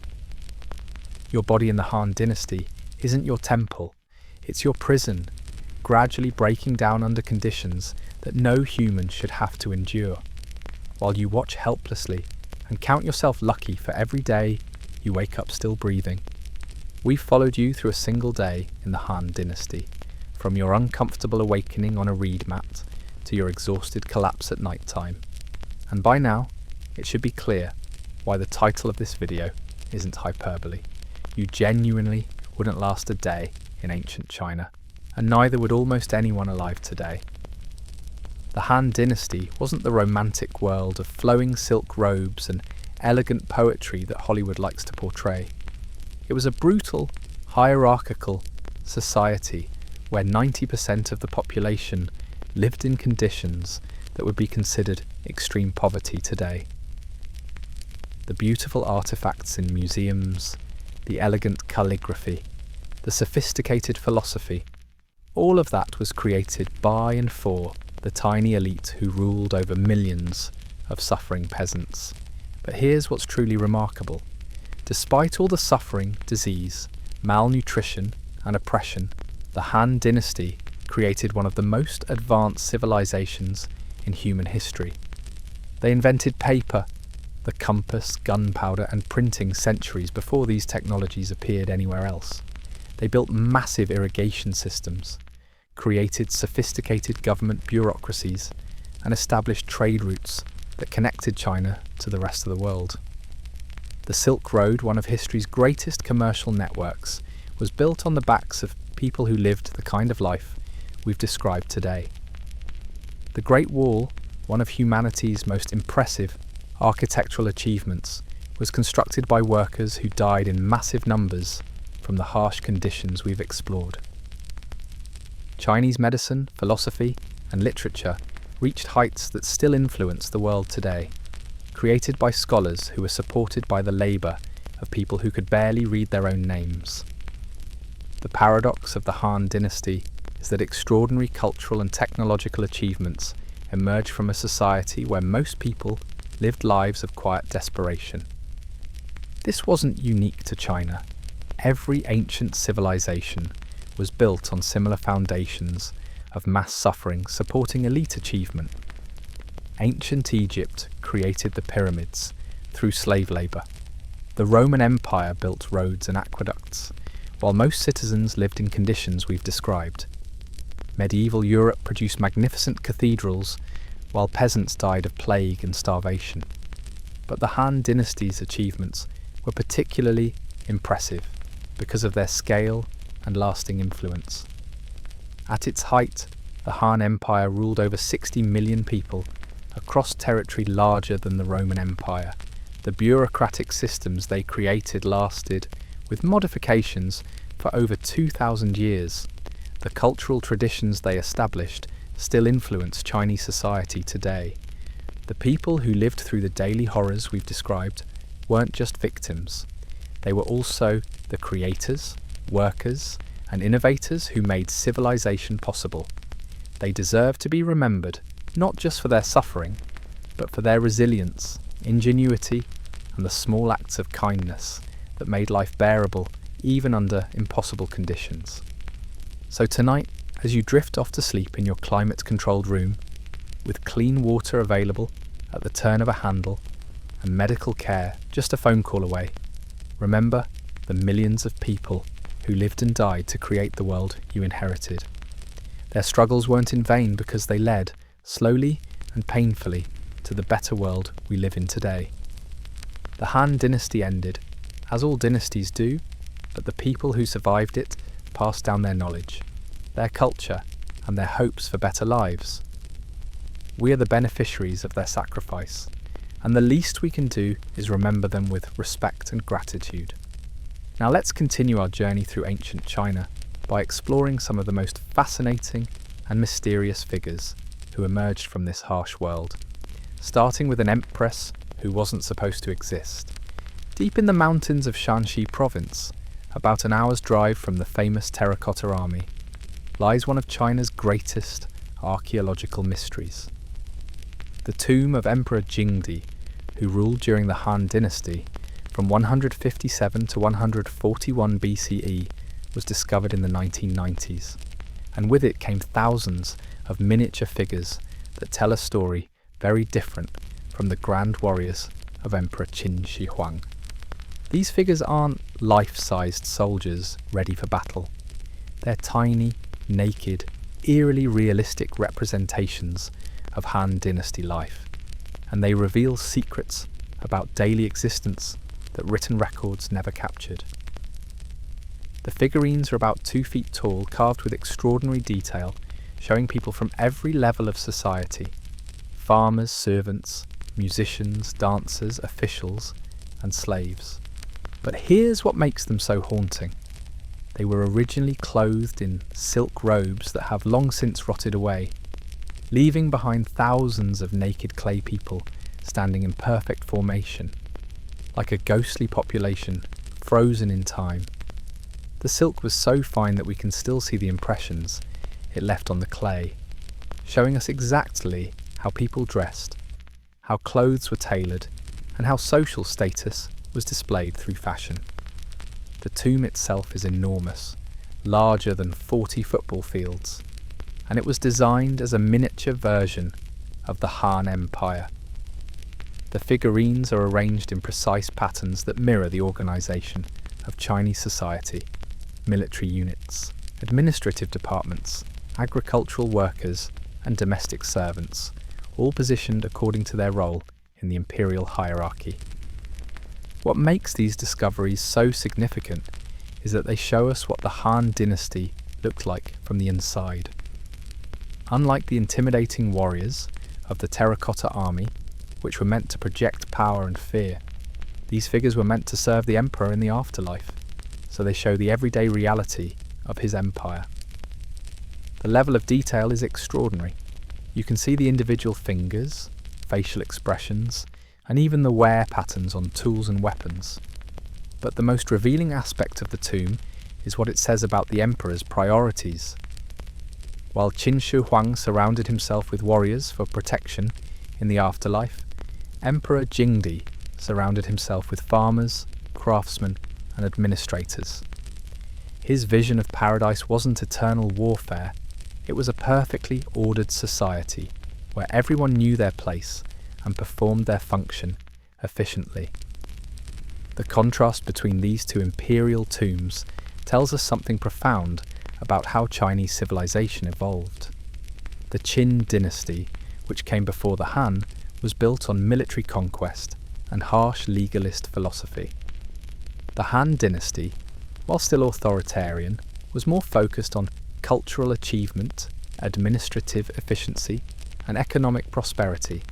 Your body in the Han Dynasty isn't your temple, it's your prison, gradually breaking down under conditions that no human should have to endure. While you watch helplessly and count yourself lucky for every day you wake up still breathing. We've followed you through a single day in the Han Dynasty, from your uncomfortable awakening on a reed mat to your exhausted collapse at night time. And by now, it should be clear why the title of this video isn't hyperbole. You genuinely wouldn't last a day in ancient China, and neither would almost anyone alive today. The Han Dynasty wasn't the romantic world of flowing silk robes and elegant poetry that Hollywood likes to portray. It was a brutal, hierarchical society where 90% of the population lived in conditions that would be considered extreme poverty today. The beautiful artifacts in museums, the elegant calligraphy, the sophisticated philosophy, all of that was created by and for the tiny elite who ruled over millions of suffering peasants. But here's what's truly remarkable. Despite all the suffering, disease, malnutrition, and oppression, the Han Dynasty created one of the most advanced civilizations in human history. They invented paper, the compass, gunpowder, and printing centuries before these technologies appeared anywhere else. They built massive irrigation systems, created sophisticated government bureaucracies, and established trade routes that connected China to the rest of the world. The Silk Road, one of history's greatest commercial networks, was built on the backs of people who lived the kind of life we've described today. The Great Wall, one of humanity's most impressive architectural achievements, was constructed by workers who died in massive numbers from the harsh conditions we've explored. Chinese medicine, philosophy, and literature reached heights that still influence the world today, created by scholars who were supported by the labour of people who could barely read their own names. The paradox of the Han Dynasty is that extraordinary cultural and technological achievements emerged from a society where most people lived lives of quiet desperation. This wasn't unique to China. Every ancient civilization was built on similar foundations of mass suffering supporting elite achievement. Ancient Egypt created the pyramids through slave labour. The Roman Empire built roads and aqueducts, while most citizens lived in conditions we've described. Medieval Europe produced magnificent cathedrals, while peasants died of plague and starvation. But the Han Dynasty's achievements were particularly impressive because of their scale and lasting influence. At its height, the Han Empire ruled over 60 million people across territory larger than the Roman Empire. The bureaucratic systems they created lasted, with modifications, for over 2,000 years. The cultural traditions they established still influence Chinese society today. The people who lived through the daily horrors we've described weren't just victims. They were also the creators, workers, and innovators who made civilization possible. They deserve to be remembered not just for their suffering, but for their resilience, ingenuity, and the small acts of kindness that made life bearable even under impossible conditions. So tonight, as you drift off to sleep in your climate-controlled room, with clean water available at the turn of a handle and medical care just a phone call away, remember the millions of people who lived and died to create the world you inherited. Their struggles weren't in vain because they led, slowly and painfully, to the better world we live in today. The Han Dynasty ended, as all dynasties do, but the people who survived it passed down their knowledge, their culture, and their hopes for better lives. We are the beneficiaries of their sacrifice, and the least we can do is remember them with respect and gratitude. Now let's continue our journey through ancient China by exploring some of the most fascinating and mysterious figures who emerged from this harsh world, starting with an empress who wasn't supposed to exist. Deep in the mountains of Shanxi province, about an hour's drive from the famous Terracotta Army, lies one of China's greatest archaeological mysteries. The tomb of Emperor Jingdi, who ruled during the Han Dynasty from 157 to 141 BCE, was discovered in the 1990s, and with it came thousands of miniature figures that tell a story very different from the grand warriors of Emperor Qin Shi Huang. These figures aren't life-sized soldiers ready for battle. They're tiny, naked, eerily realistic representations of Han Dynasty life, and they reveal secrets about daily existence that written records never captured. The figurines are about 2 feet tall, carved with extraordinary detail, showing people from every level of society: farmers, servants, musicians, dancers, officials, and slaves. But here's what makes them so haunting. They were originally clothed in silk robes that have long since rotted away, leaving behind thousands of naked clay people standing in perfect formation, like a ghostly population frozen in time. The silk was so fine that we can still see the impressions it left on the clay, showing us exactly how people dressed, how clothes were tailored, and how social status was displayed through fashion. The tomb itself is enormous, larger than 40 football fields, and it was designed as a miniature version of the Han Empire. The figurines are arranged in precise patterns that mirror the organisation of Chinese society: military units, administrative departments, agricultural workers, and domestic servants, all positioned according to their role in the imperial hierarchy. What makes these discoveries so significant is that they show us what the Han Dynasty looked like from the inside. Unlike the intimidating warriors of the terracotta army, which were meant to project power and fear, these figures were meant to serve the emperor in the afterlife, so they show the everyday reality of his empire. The level of detail is extraordinary. You can see the individual fingers, facial expressions, and even the wear patterns on tools and weapons. But the most revealing aspect of the tomb is what it says about the emperor's priorities. While Qin Shi Huang surrounded himself with warriors for protection in the afterlife, Emperor Jingdi surrounded himself with farmers, craftsmen, and administrators. His vision of paradise wasn't eternal warfare, it was a perfectly ordered society where everyone knew their place and performed their function efficiently. The contrast between these two imperial tombs tells us something profound about how Chinese civilization evolved. The Qin dynasty, which came before the Han, was built on military conquest and harsh legalist philosophy. The Han dynasty, while still authoritarian, was more focused on cultural achievement, administrative efficiency, and economic prosperity.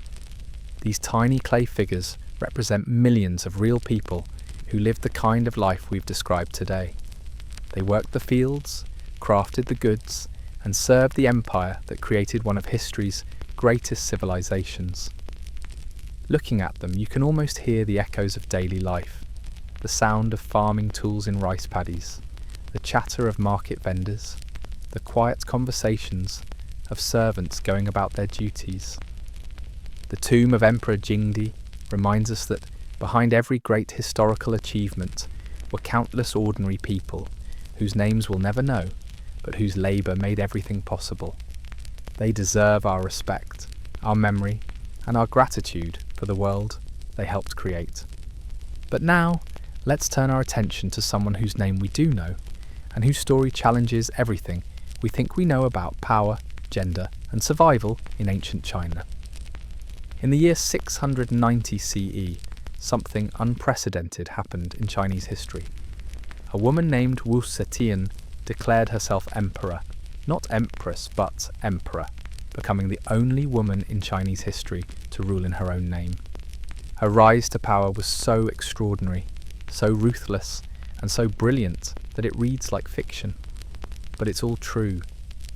These tiny clay figures represent millions of real people who lived the kind of life we've described today. They worked the fields, crafted the goods, and served the empire that created one of history's greatest civilizations. Looking at them, you can almost hear the echoes of daily life, the sound of farming tools in rice paddies, the chatter of market vendors, the quiet conversations of servants going about their duties. The tomb of Emperor Jingdi reminds us that behind every great historical achievement were countless ordinary people whose names we'll never know, but whose labour made everything possible. They deserve our respect, our memory, and our gratitude for the world they helped create. But now, let's turn our attention to someone whose name we do know, and whose story challenges everything we think we know about power, gender, and survival in ancient China. In the year 690 CE, something unprecedented happened in Chinese history. A woman named Wu Zetian declared herself emperor, not empress, but emperor, becoming the only woman in Chinese history to rule in her own name. Her rise to power was so extraordinary, so ruthless, and so brilliant that it reads like fiction. But it's all true,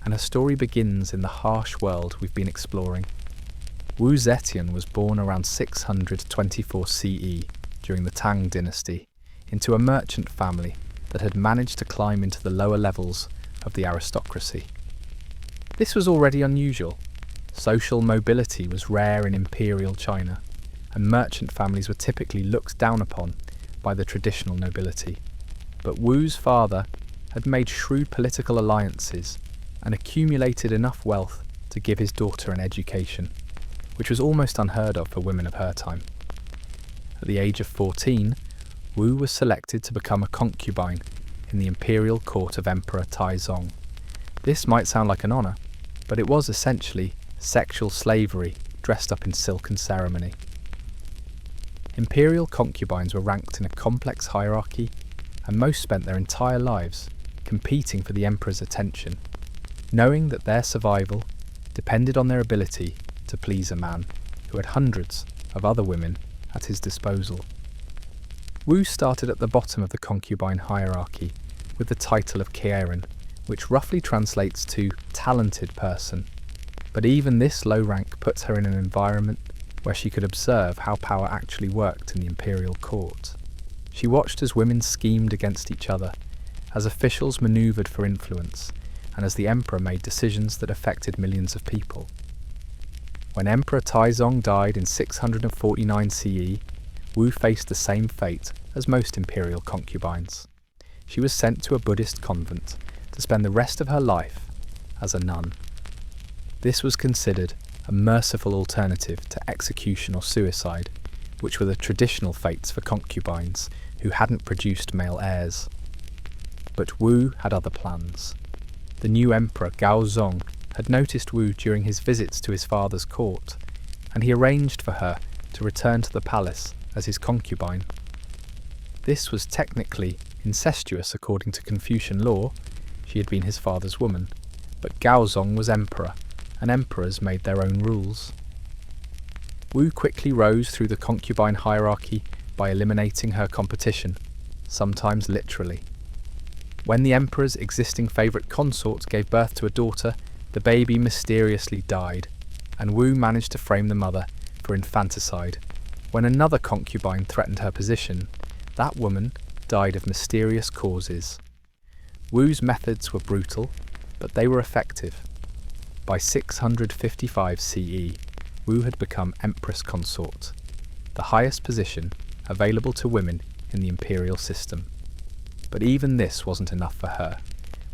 and her story begins in the harsh world we've been exploring. Wu Zetian was born around 624 CE during the Tang dynasty into a merchant family that had managed to climb into the lower levels of the aristocracy. This was already unusual. Social mobility was rare in imperial China, and merchant families were typically looked down upon by the traditional nobility. But Wu's father had made shrewd political alliances and accumulated enough wealth to give his daughter an education, which was almost unheard of for women of her time. At the age of 14, Wu was selected to become a concubine in the imperial court of Emperor Taizong. This might sound like an honour, but it was essentially sexual slavery dressed up in silken ceremony. Imperial concubines were ranked in a complex hierarchy, and most spent their entire lives competing for the emperor's attention, knowing that their survival depended on their ability to please a man who had hundreds of other women at his disposal. Wu started at the bottom of the concubine hierarchy with the title of Kieran, which roughly translates to talented person. But even this low rank puts her in an environment where she could observe how power actually worked in the imperial court. She watched as women schemed against each other, as officials manoeuvred for influence, and as the emperor made decisions that affected millions of people. When Emperor Taizong died in 649 CE, Wu faced the same fate as most imperial concubines. She was sent to a Buddhist convent to spend the rest of her life as a nun. This was considered a merciful alternative to execution or suicide, which were the traditional fates for concubines who hadn't produced male heirs. But Wu had other plans. The new emperor Gaozong had noticed Wu during his visits to his father's court, and he arranged for her to return to the palace as his concubine. This was technically incestuous according to Confucian law. She had been his father's woman, but Gaozong was emperor, and emperors made their own rules. Wu quickly rose through the concubine hierarchy by eliminating her competition, sometimes literally. When the emperor's existing favourite consort gave birth to a daughter, the baby mysteriously died, and Wu managed to frame the mother for infanticide. When another concubine threatened her position, that woman died of mysterious causes. Wu's methods were brutal, but they were effective. By 655 CE, Wu had become Empress Consort, the highest position available to women in the imperial system. But even this wasn't enough for her.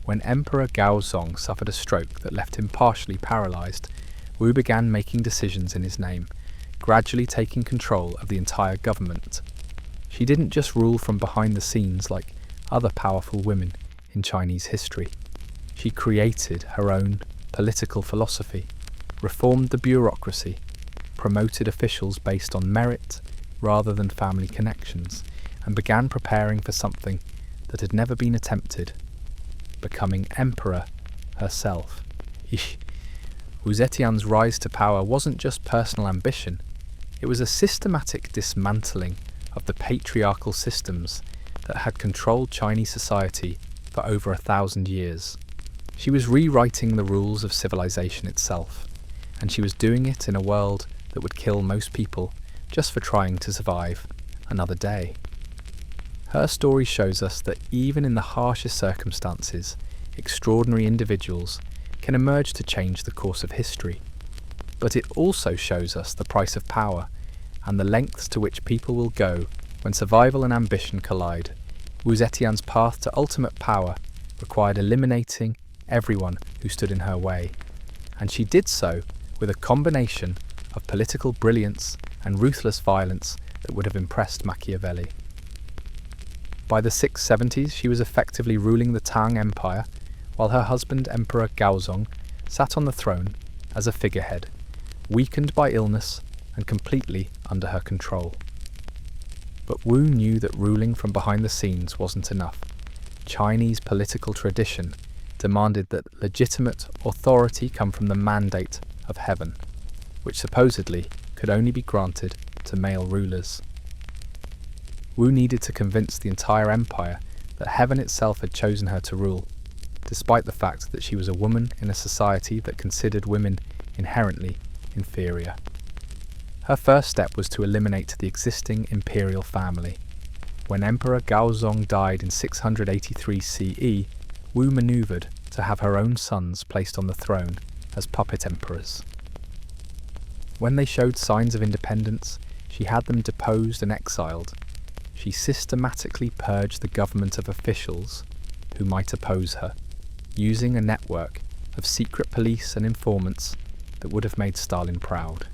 When Emperor Gaozong suffered a stroke that left him partially paralysed, Wu began making decisions in his name, gradually taking control of the entire government. She didn't just rule from behind the scenes like other powerful women in Chinese history. She created her own political philosophy, reformed the bureaucracy, promoted officials based on merit rather than family connections, and began preparing for something that had never been attempted, becoming emperor herself. Wu Zetian's rise to power wasn't just personal ambition, it was a systematic dismantling of the patriarchal systems that had controlled Chinese society for over 1,000 years. She was rewriting the rules of civilization itself, and she was doing it in a world that would kill most people just for trying to survive another day. Her story shows us that even in the harshest circumstances, extraordinary individuals can emerge to change the course of history. But it also shows us the price of power and the lengths to which people will go when survival and ambition collide. Wu Zetian's path to ultimate power required eliminating everyone who stood in her way, and she did so with a combination of political brilliance and ruthless violence that would have impressed Machiavelli. By the 670s, she was effectively ruling the Tang Empire, while her husband, Emperor Gaozong, sat on the throne as a figurehead, weakened by illness and completely under her control. But Wu knew that ruling from behind the scenes wasn't enough. Chinese political tradition demanded that legitimate authority come from the mandate of heaven, which supposedly could only be granted to male rulers. Wu needed to convince the entire empire that heaven itself had chosen her to rule, despite the fact that she was a woman in a society that considered women inherently inferior. Her first step was to eliminate the existing imperial family. When Emperor Gaozong died in 683 CE, Wu manoeuvred to have her own sons placed on the throne as puppet emperors. When they showed signs of independence, she had them deposed and exiled. She systematically purged the government of officials who might oppose her, using a network of secret police and informants that would have made Stalin proud.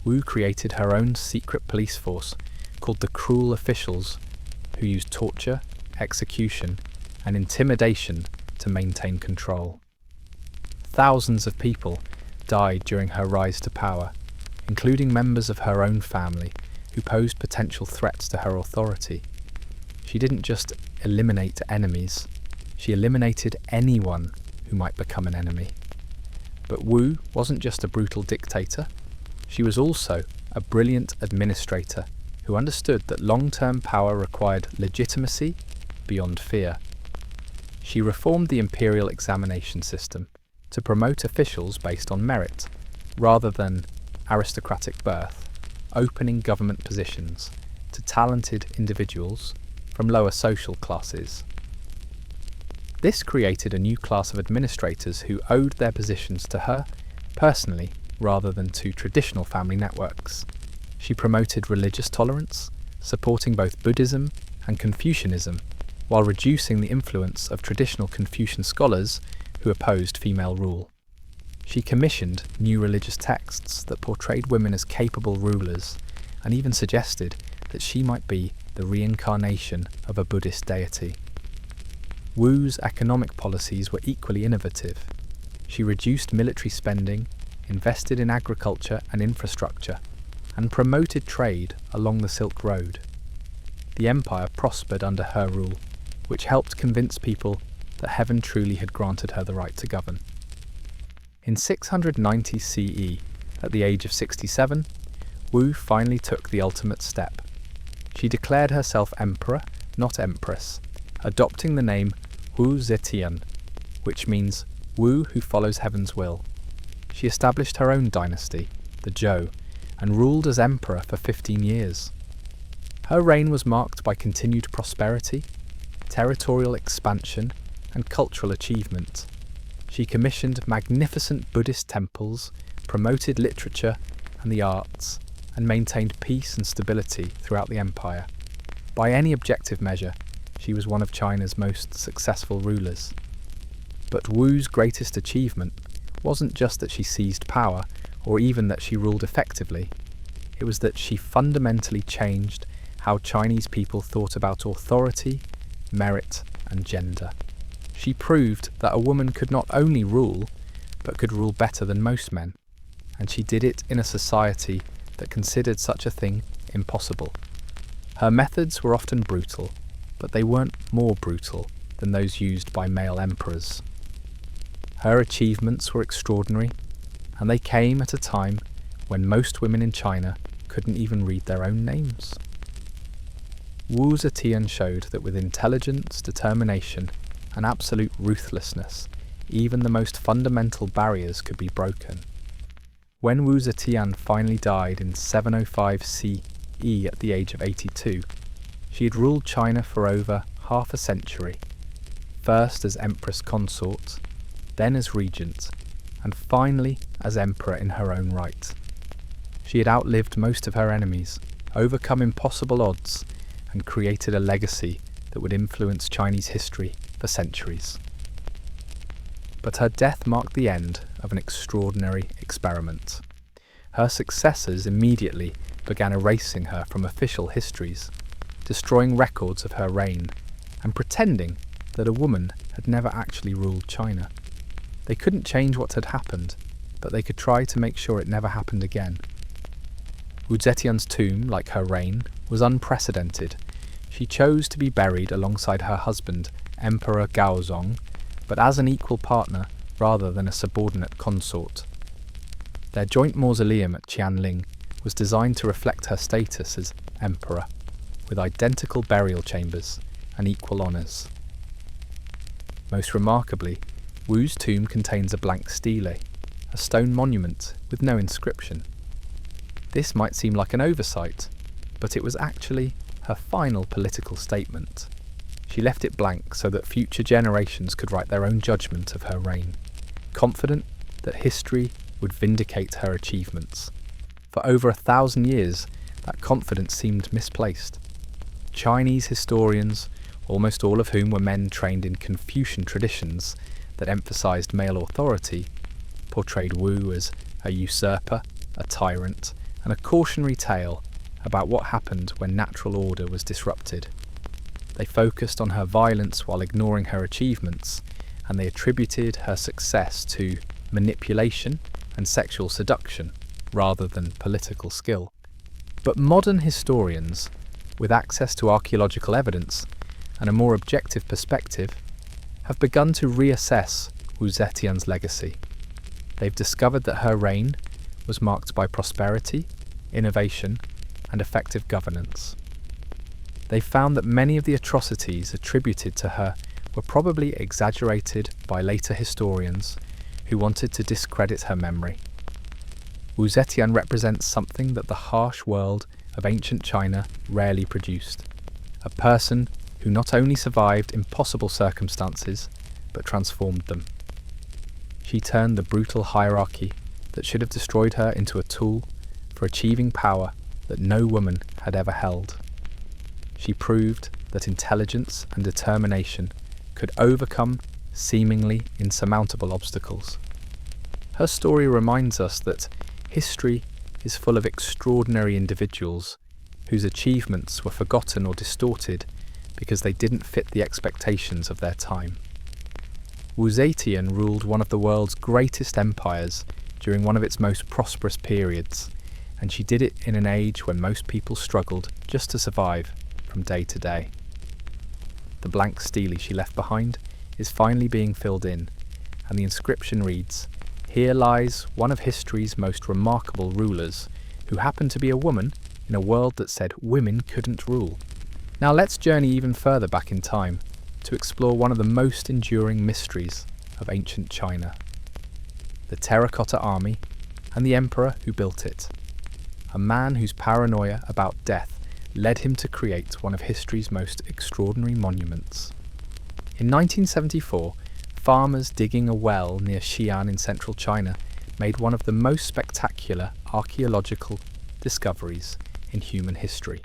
Wu created her own secret police force called the Cruel Officials, who used torture, execution, and intimidation to maintain control. Thousands of people died during her rise to power, including members of her own family who posed potential threats to her authority. She didn't just eliminate enemies, she eliminated anyone who might become an enemy. But Wu wasn't just a brutal dictator, she was also a brilliant administrator who understood that long-term power required legitimacy beyond fear. She reformed the imperial examination system to promote officials based on merit, rather than aristocratic birth, opening government positions to talented individuals from lower social classes. This created a new class of administrators who owed their positions to her personally rather than to traditional family networks. She promoted religious tolerance, supporting both Buddhism and Confucianism, while reducing the influence of traditional Confucian scholars who opposed female rule. She commissioned new religious texts that portrayed women as capable rulers, and even suggested that she might be the reincarnation of a Buddhist deity. Wu's economic policies were equally innovative. She reduced military spending, invested in agriculture and infrastructure, and promoted trade along the Silk Road. The empire prospered under her rule, which helped convince people that heaven truly had granted her the right to govern. In 690 CE, at the age of 67, Wu finally took the ultimate step. She declared herself emperor, not empress, adopting the name Wu Zetian, which means Wu who follows heaven's will. She established her own dynasty, the Zhou, and ruled as emperor for 15 years. Her reign was marked by continued prosperity, territorial expansion, and cultural achievement. She commissioned magnificent Buddhist temples, promoted literature and the arts, and maintained peace and stability throughout the empire. By any objective measure, she was one of China's most successful rulers. But Wu's greatest achievement wasn't just that she seized power, or even that she ruled effectively. It was that she fundamentally changed how Chinese people thought about authority, merit, and gender. She proved that a woman could not only rule, but could rule better than most men, and she did it in a society that considered such a thing impossible. Her methods were often brutal, but they weren't more brutal than those used by male emperors. Her achievements were extraordinary, and they came at a time when most women in China couldn't even read their own names. Wu Zetian showed that with intelligence, determination, and absolute ruthlessness, even the most fundamental barriers could be broken. When Wu Zetian finally died in 705 CE at the age of 82, she had ruled China for over half a century, first as empress consort, then as regent, and finally as emperor in her own right. She had outlived most of her enemies, overcome impossible odds, and created a legacy that would influence Chinese history for centuries. But her death marked the end of an extraordinary experiment. Her successors immediately began erasing her from official histories, destroying records of her reign, and pretending that a woman had never actually ruled China. They couldn't change what had happened, but they could try to make sure it never happened again. Wu Zetian's tomb, like her reign, was unprecedented. She chose to be buried alongside her husband, Emperor Gaozong, but as an equal partner rather than a subordinate consort. Their joint mausoleum at Qianling was designed to reflect her status as emperor, with identical burial chambers and equal honours. Most remarkably, Wu's tomb contains a blank stele, a stone monument with no inscription. This might seem like an oversight, but it was actually her final political statement. She left it blank so that future generations could write their own judgment of her reign, confident that history would vindicate her achievements. For over 1,000 years, that confidence seemed misplaced. Chinese historians, almost all of whom were men trained in Confucian traditions that emphasized male authority, portrayed Wu as a usurper, a tyrant, and a cautionary tale about what happened when natural order was disrupted. They focused on her violence while ignoring her achievements, and they attributed her success to manipulation and sexual seduction rather than political skill. But modern historians, with access to archaeological evidence and a more objective perspective, have begun to reassess Wu Zetian's legacy. They've discovered that her reign was marked by prosperity, innovation, and effective governance. They found that many of the atrocities attributed to her were probably exaggerated by later historians who wanted to discredit her memory. Wu Zetian represents something that the harsh world of ancient China rarely produced: a person who not only survived impossible circumstances, but transformed them. She turned the brutal hierarchy that should have destroyed her into a tool for achieving power that no woman had ever held. She proved that intelligence and determination could overcome seemingly insurmountable obstacles. Her story reminds us that history is full of extraordinary individuals whose achievements were forgotten or distorted because they didn't fit the expectations of their time. Wu Zetian ruled one of the world's greatest empires during one of its most prosperous periods, and she did it in an age when most people struggled just to survive from day to day. The blank stele she left behind is finally being filled in, and the inscription reads, "Here lies one of history's most remarkable rulers, who happened to be a woman in a world that said women couldn't rule." Now let's journey even further back in time to explore one of the most enduring mysteries of ancient China: the Terracotta Army and the emperor who built it. A man whose paranoia about death led him to create one of history's most extraordinary monuments. In 1974, farmers digging a well near Xi'an in central China made one of the most spectacular archaeological discoveries in human history.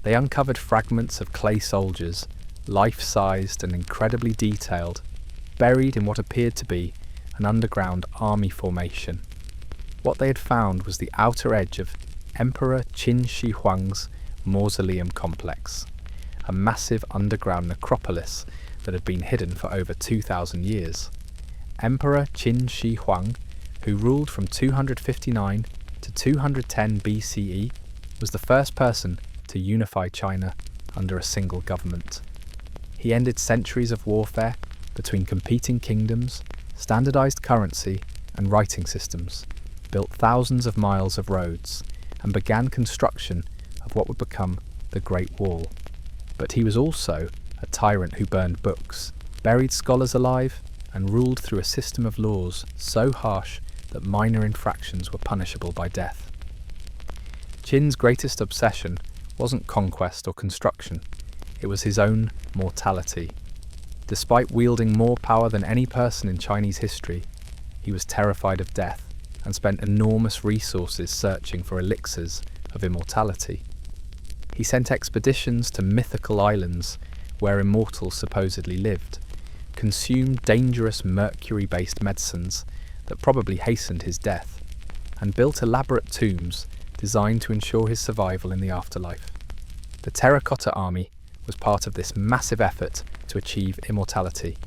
They uncovered fragments of clay soldiers, life-sized and incredibly detailed, buried in what appeared to be an underground army formation. What they had found was the outer edge of Emperor Qin Shi Huang's mausoleum complex, a massive underground necropolis that had been hidden for over 2,000 years. Emperor Qin Shi Huang, who ruled from 259 to 210 BCE, was the first person to unify China under a single government. He ended centuries of warfare between competing kingdoms, standardized currency and writing systems, built thousands of miles of roads, and began construction of what would become the Great Wall. But he was also a tyrant who burned books, buried scholars alive, and ruled through a system of laws so harsh that minor infractions were punishable by death. Qin's greatest obsession wasn't conquest or construction, it was his own mortality. Despite wielding more power than any person in Chinese history, he was terrified of death and spent enormous resources searching for elixirs of immortality. He sent expeditions to mythical islands where immortals supposedly lived, consumed dangerous mercury-based medicines that probably hastened his death, and built elaborate tombs designed to ensure his survival in the afterlife. The Terracotta Army was part of this massive effort to achieve immortality.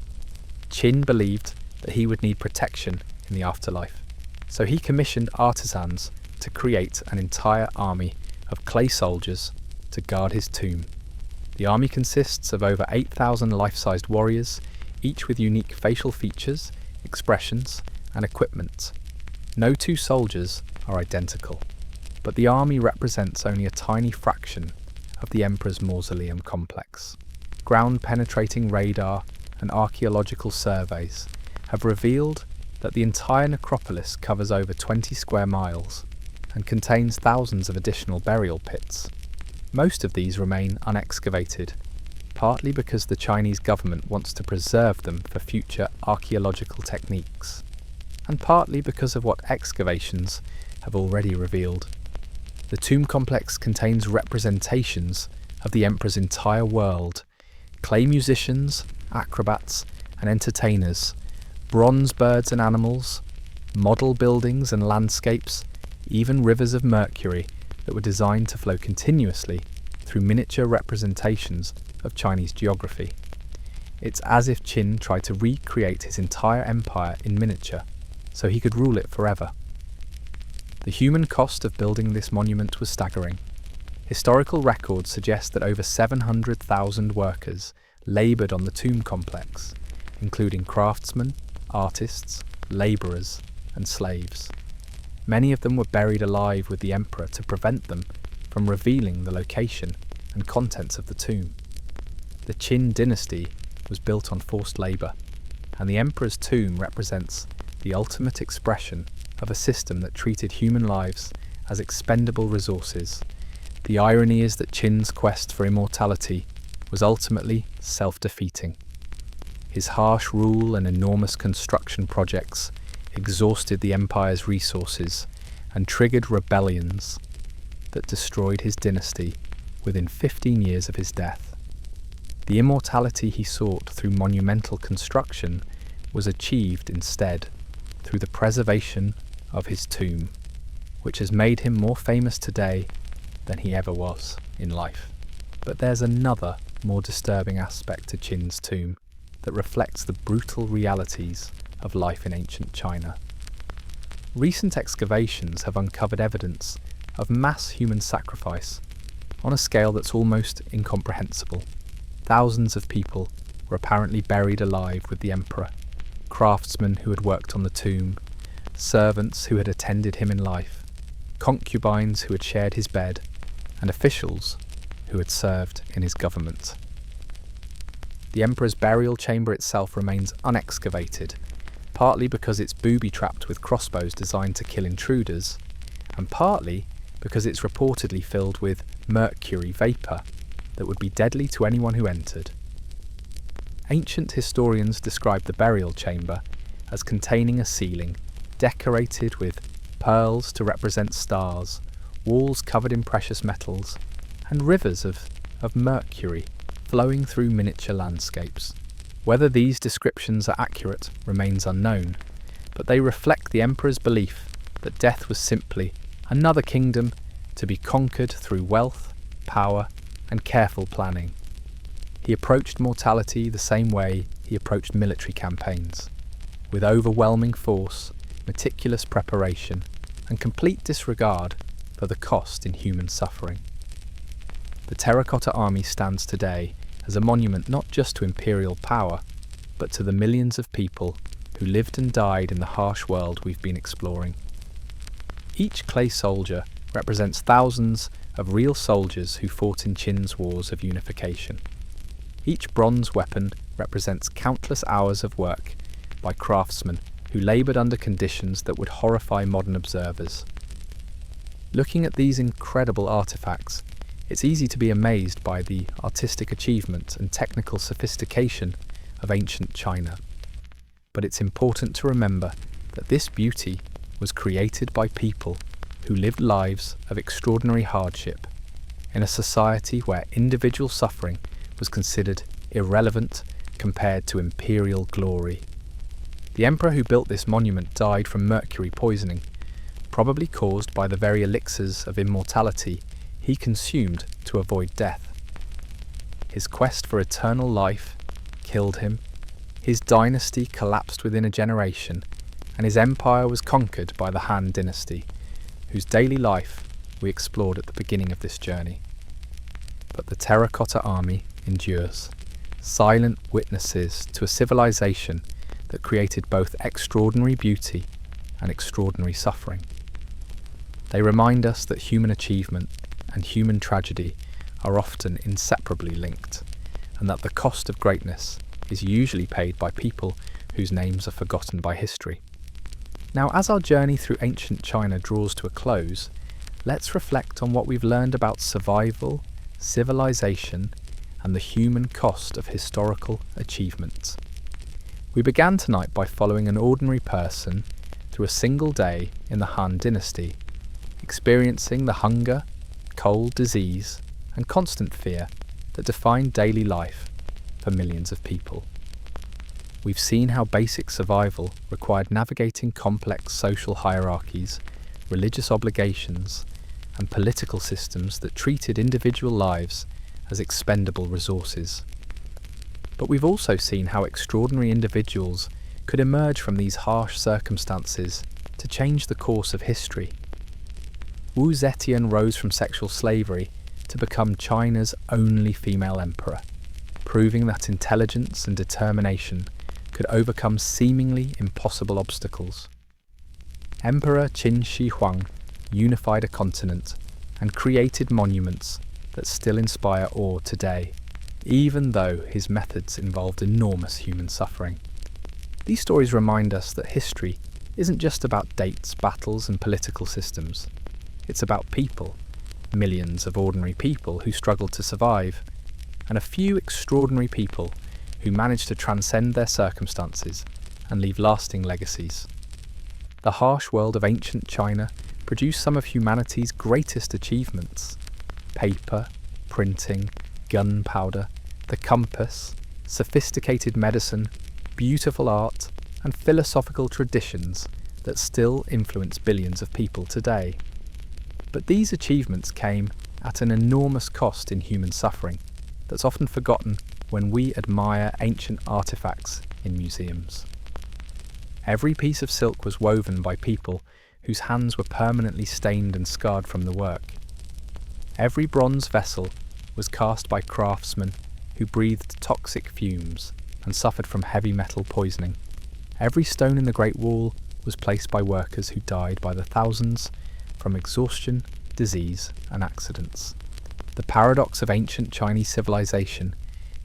Qin believed that he would need protection in the afterlife, so he commissioned artisans to create an entire army of clay soldiers to guard his tomb. The army consists of over 8,000 life-sized warriors, each with unique facial features, expressions, and equipment. No two soldiers are identical, but the army represents only a tiny fraction of the Emperor's mausoleum complex. Ground-penetrating radar and archaeological surveys have revealed that the entire necropolis covers over 20 square miles and contains thousands of additional burial pits. Most of these remain unexcavated, partly because the Chinese government wants to preserve them for future archaeological techniques, and partly because of what excavations have already revealed. The tomb complex contains representations of the Emperor's entire world: clay musicians, acrobats, and entertainers, bronze birds and animals, model buildings and landscapes, even rivers of mercury that were designed to flow continuously through miniature representations of Chinese geography. It's as if Qin tried to recreate his entire empire in miniature, so he could rule it forever. The human cost of building this monument was staggering. Historical records suggest that over 700,000 workers laboured on the tomb complex, including craftsmen, artists, labourers, and slaves. Many of them were buried alive with the emperor to prevent them from revealing the location and contents of the tomb. The Qin dynasty was built on forced labour, and the emperor's tomb represents the ultimate expression of a system that treated human lives as expendable resources. The irony is that Qin's quest for immortality was ultimately self-defeating. His harsh rule and enormous construction projects exhausted the empire's resources and triggered rebellions that destroyed his dynasty within 15 years of his death. The immortality he sought through monumental construction was achieved instead through the preservation of his tomb, which has made him more famous today than he ever was in life. But there's another, more disturbing aspect to Qin's tomb that reflects the brutal realities of life in ancient China. Recent excavations have uncovered evidence of mass human sacrifice on a scale that's almost incomprehensible. Thousands of people were apparently buried alive with the emperor, craftsmen who had worked on the tomb, servants who had attended him in life, concubines who had shared his bed, and officials who had served in his government. The emperor's burial chamber itself remains unexcavated, partly because it's booby-trapped with crossbows designed to kill intruders, and partly because it's reportedly filled with mercury vapour that would be deadly to anyone who entered. Ancient historians describe the burial chamber as containing a ceiling decorated with pearls to represent stars, walls covered in precious metals, and rivers of mercury flowing through miniature landscapes. Whether these descriptions are accurate remains unknown, but they reflect the emperor's belief that death was simply another kingdom to be conquered through wealth, power, and careful planning. He approached mortality the same way he approached military campaigns, with overwhelming force, meticulous preparation, and complete disregard for the cost in human suffering. The Terracotta Army stands today as a monument not just to imperial power, but to the millions of people who lived and died in the harsh world we've been exploring. Each clay soldier represents thousands of real soldiers who fought in Qin's wars of unification. Each bronze weapon represents countless hours of work by craftsmen who laboured under conditions that would horrify modern observers. Looking at these incredible artefacts, it's easy to be amazed by the artistic achievement and technical sophistication of ancient China. But it's important to remember that this beauty was created by people who lived lives of extraordinary hardship in a society where individual suffering was considered irrelevant compared to imperial glory. The emperor who built this monument died from mercury poisoning, probably caused by the very elixirs of immortality he consumed to avoid death. His quest for eternal life killed him, his dynasty collapsed within a generation, and his empire was conquered by the Han dynasty, whose daily life we explored at the beginning of this journey. But the Terracotta Army endures, silent witnesses to a civilization that created both extraordinary beauty and extraordinary suffering. They remind us that human achievement and human tragedy are often inseparably linked, and that the cost of greatness is usually paid by people whose names are forgotten by history. Now, as our journey through ancient China draws to a close, let's reflect on what we've learned about survival, civilization, and the human cost of historical achievements. We began tonight by following an ordinary person through a single day in the Han dynasty, experiencing the hunger, cold, disease, and constant fear that defined daily life for millions of people. We've seen how basic survival required navigating complex social hierarchies religious obligations, and political systems that treated individual lives as expendable resources. But we've also seen how extraordinary individuals could emerge from these harsh circumstances to change the course of history. Wu Zetian rose from sexual slavery to become China's only female emperor, proving that intelligence and determination could overcome seemingly impossible obstacles. Emperor Qin Shi Huang unified a continent and created monuments that still inspire awe today, even though his methods involved enormous human suffering. These stories remind us that history isn't just about dates, battles, and political systems. It's about people, millions of ordinary people who struggled to survive, and a few extraordinary people who managed to transcend their circumstances and leave lasting legacies. The harsh world of ancient China produced some of humanity's greatest achievements: paper, printing, gunpowder, the compass, sophisticated medicine, beautiful art, and philosophical traditions that still influence billions of people today. But these achievements came at an enormous cost in human suffering that's often forgotten when we admire ancient artifacts in museums. Every piece of silk was woven by people whose hands were permanently stained and scarred from the work. Every bronze vessel was cast by craftsmen who breathed toxic fumes and suffered from heavy metal poisoning. Every stone in the Great Wall was placed by workers who died by the thousands from exhaustion, disease, and accidents. The paradox of ancient Chinese civilization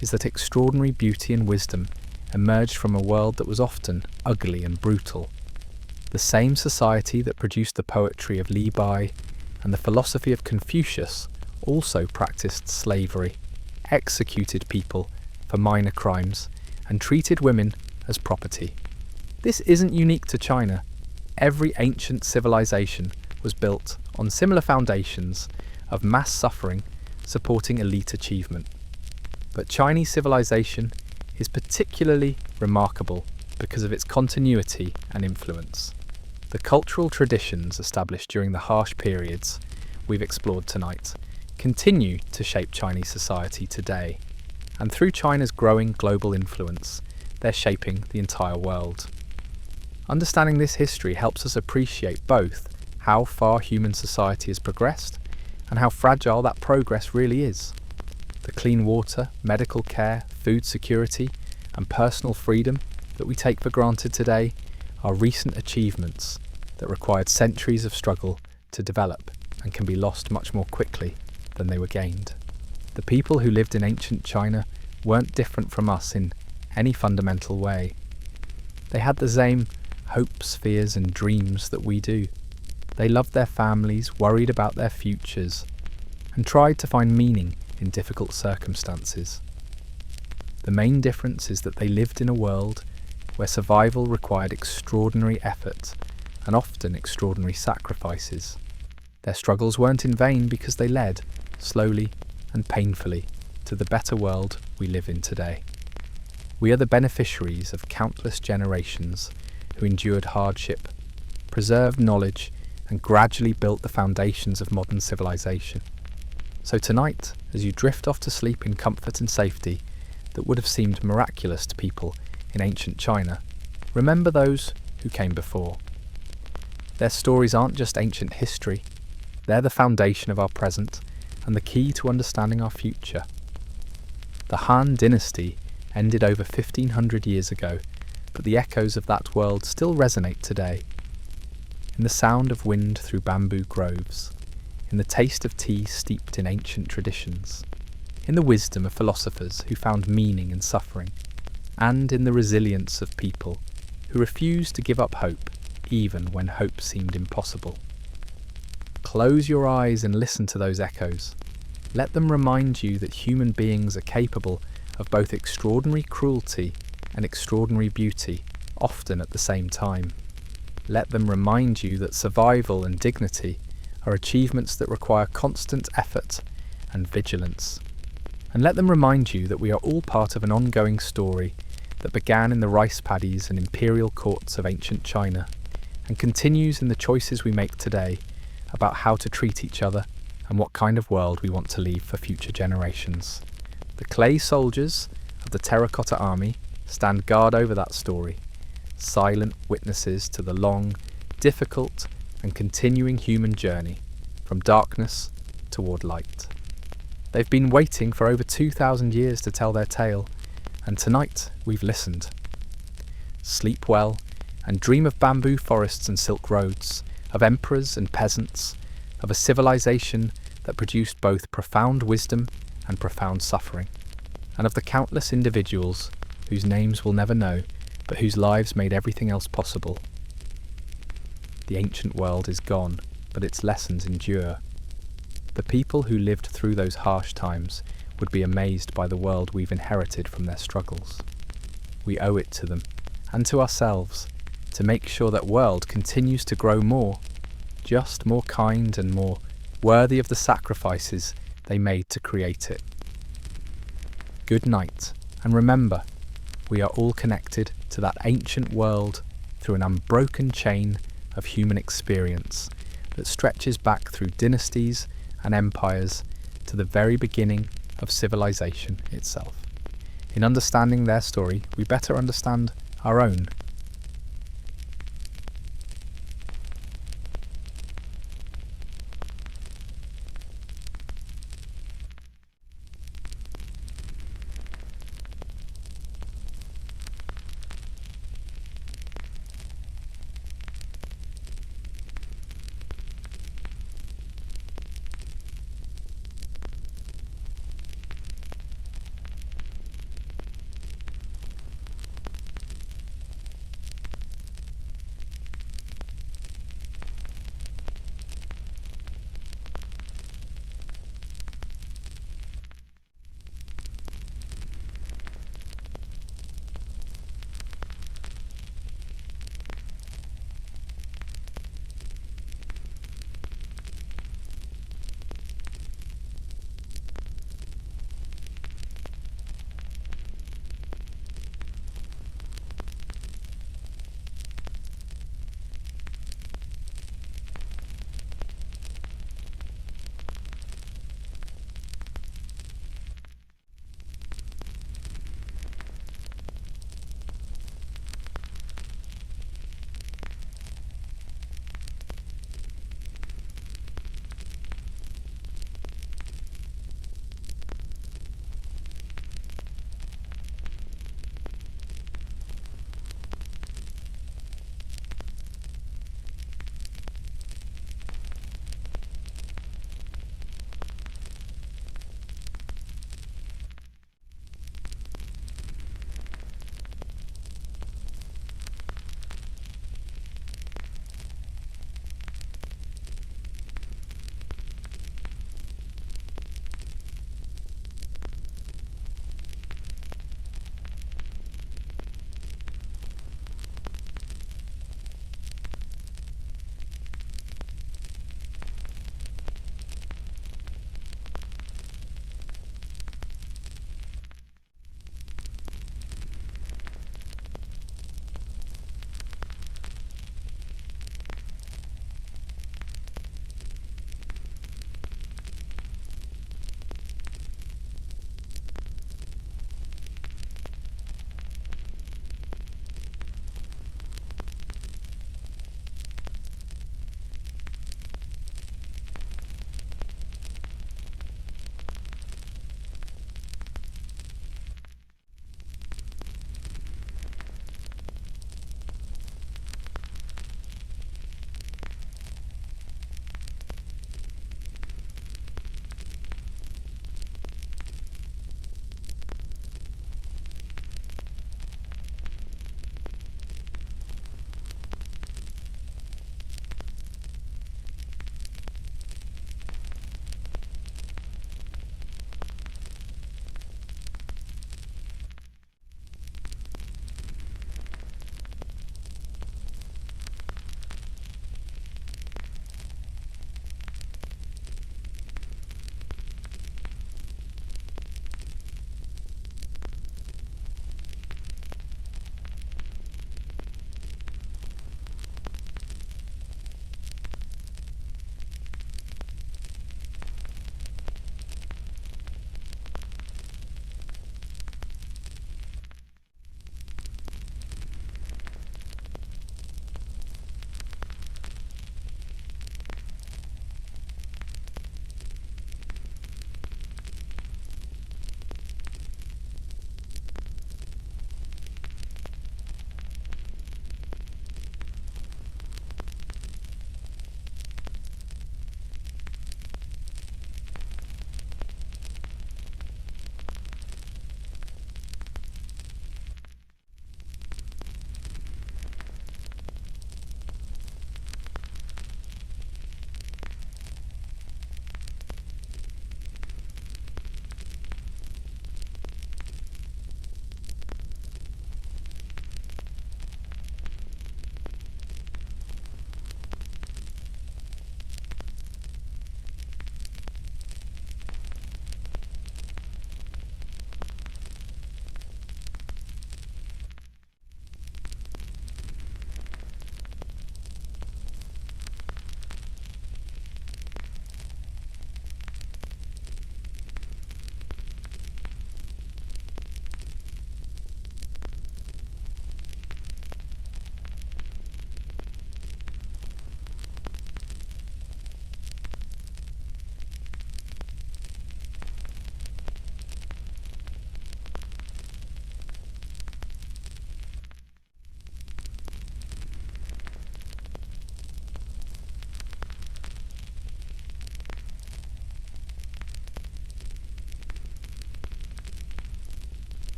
is that extraordinary beauty and wisdom emerged from a world that was often ugly and brutal. The same society that produced the poetry of Li Bai and the philosophy of Confucius also practiced slavery, executed people for minor crimes, and treated women as property. This isn't unique to China. Every ancient civilization was built on similar foundations of mass suffering supporting elite achievement. But Chinese civilization is particularly remarkable because of its continuity and influence. The cultural traditions established during the harsh periods we've explored tonight continue to shape Chinese society today, and through China's growing global influence, they're shaping the entire world. Understanding this history helps us appreciate both how far human society has progressed and how fragile that progress really is. The clean water, medical care, food security, and personal freedom that we take for granted today are recent achievements that required centuries of struggle to develop and can be lost much more quickly than they were gained. The people who lived in ancient China weren't different from us in any fundamental way. They had the same hopes, fears, and dreams that we do. They loved their families, worried about their futures, and tried to find meaning in difficult circumstances. The main difference is that they lived in a world where survival required extraordinary effort and often extraordinary sacrifices. Their struggles weren't in vain because they led, slowly and painfully, to the better world we live in today. We are the beneficiaries of countless generations who endured hardship, preserved knowledge, and gradually built the foundations of modern civilization. So tonight, as you drift off to sleep in comfort and safety that would have seemed miraculous to people in ancient China, remember those who came before. Their stories aren't just ancient history, they're the foundation of our present and the key to understanding our future. The Han dynasty ended over 1500 years ago, but the echoes of that world still resonate today. In the sound of wind through bamboo groves, in the taste of tea steeped in ancient traditions, in the wisdom of philosophers who found meaning in suffering, and in the resilience of people who refused to give up hope even when hope seemed impossible. Close your eyes and listen to those echoes. Let them remind you that human beings are capable of both extraordinary cruelty and extraordinary beauty, often at the same time. Let them remind you that survival and dignity are achievements that require constant effort and vigilance. And let them remind you that we are all part of an ongoing story that began in the rice paddies and imperial courts of ancient China and continues in the choices we make today about how to treat each other and what kind of world we want to leave for future generations. The clay soldiers of the Terracotta Army stand guard over that story, silent witnesses to the long, difficult and continuing human journey from darkness toward light. They've been waiting for over 2,000 years to tell their tale, and tonight we've listened. Sleep well and dream of bamboo forests and silk roads, of emperors and peasants, of a civilization that produced both profound wisdom and profound suffering, and of the countless individuals whose names we'll never know, but whose lives made everything else possible. The ancient world is gone, but its lessons endure. The people who lived through those harsh times would be amazed by the world we've inherited from their struggles. We owe it to them, and to ourselves, to make sure that world continues to grow more, just more kind and more worthy of the sacrifices they made to create it. Good night, and remember, we are all connected to that ancient world through an unbroken chain of human experience that stretches back through dynasties and empires to the very beginning of civilization itself. In understanding their story, we better understand our own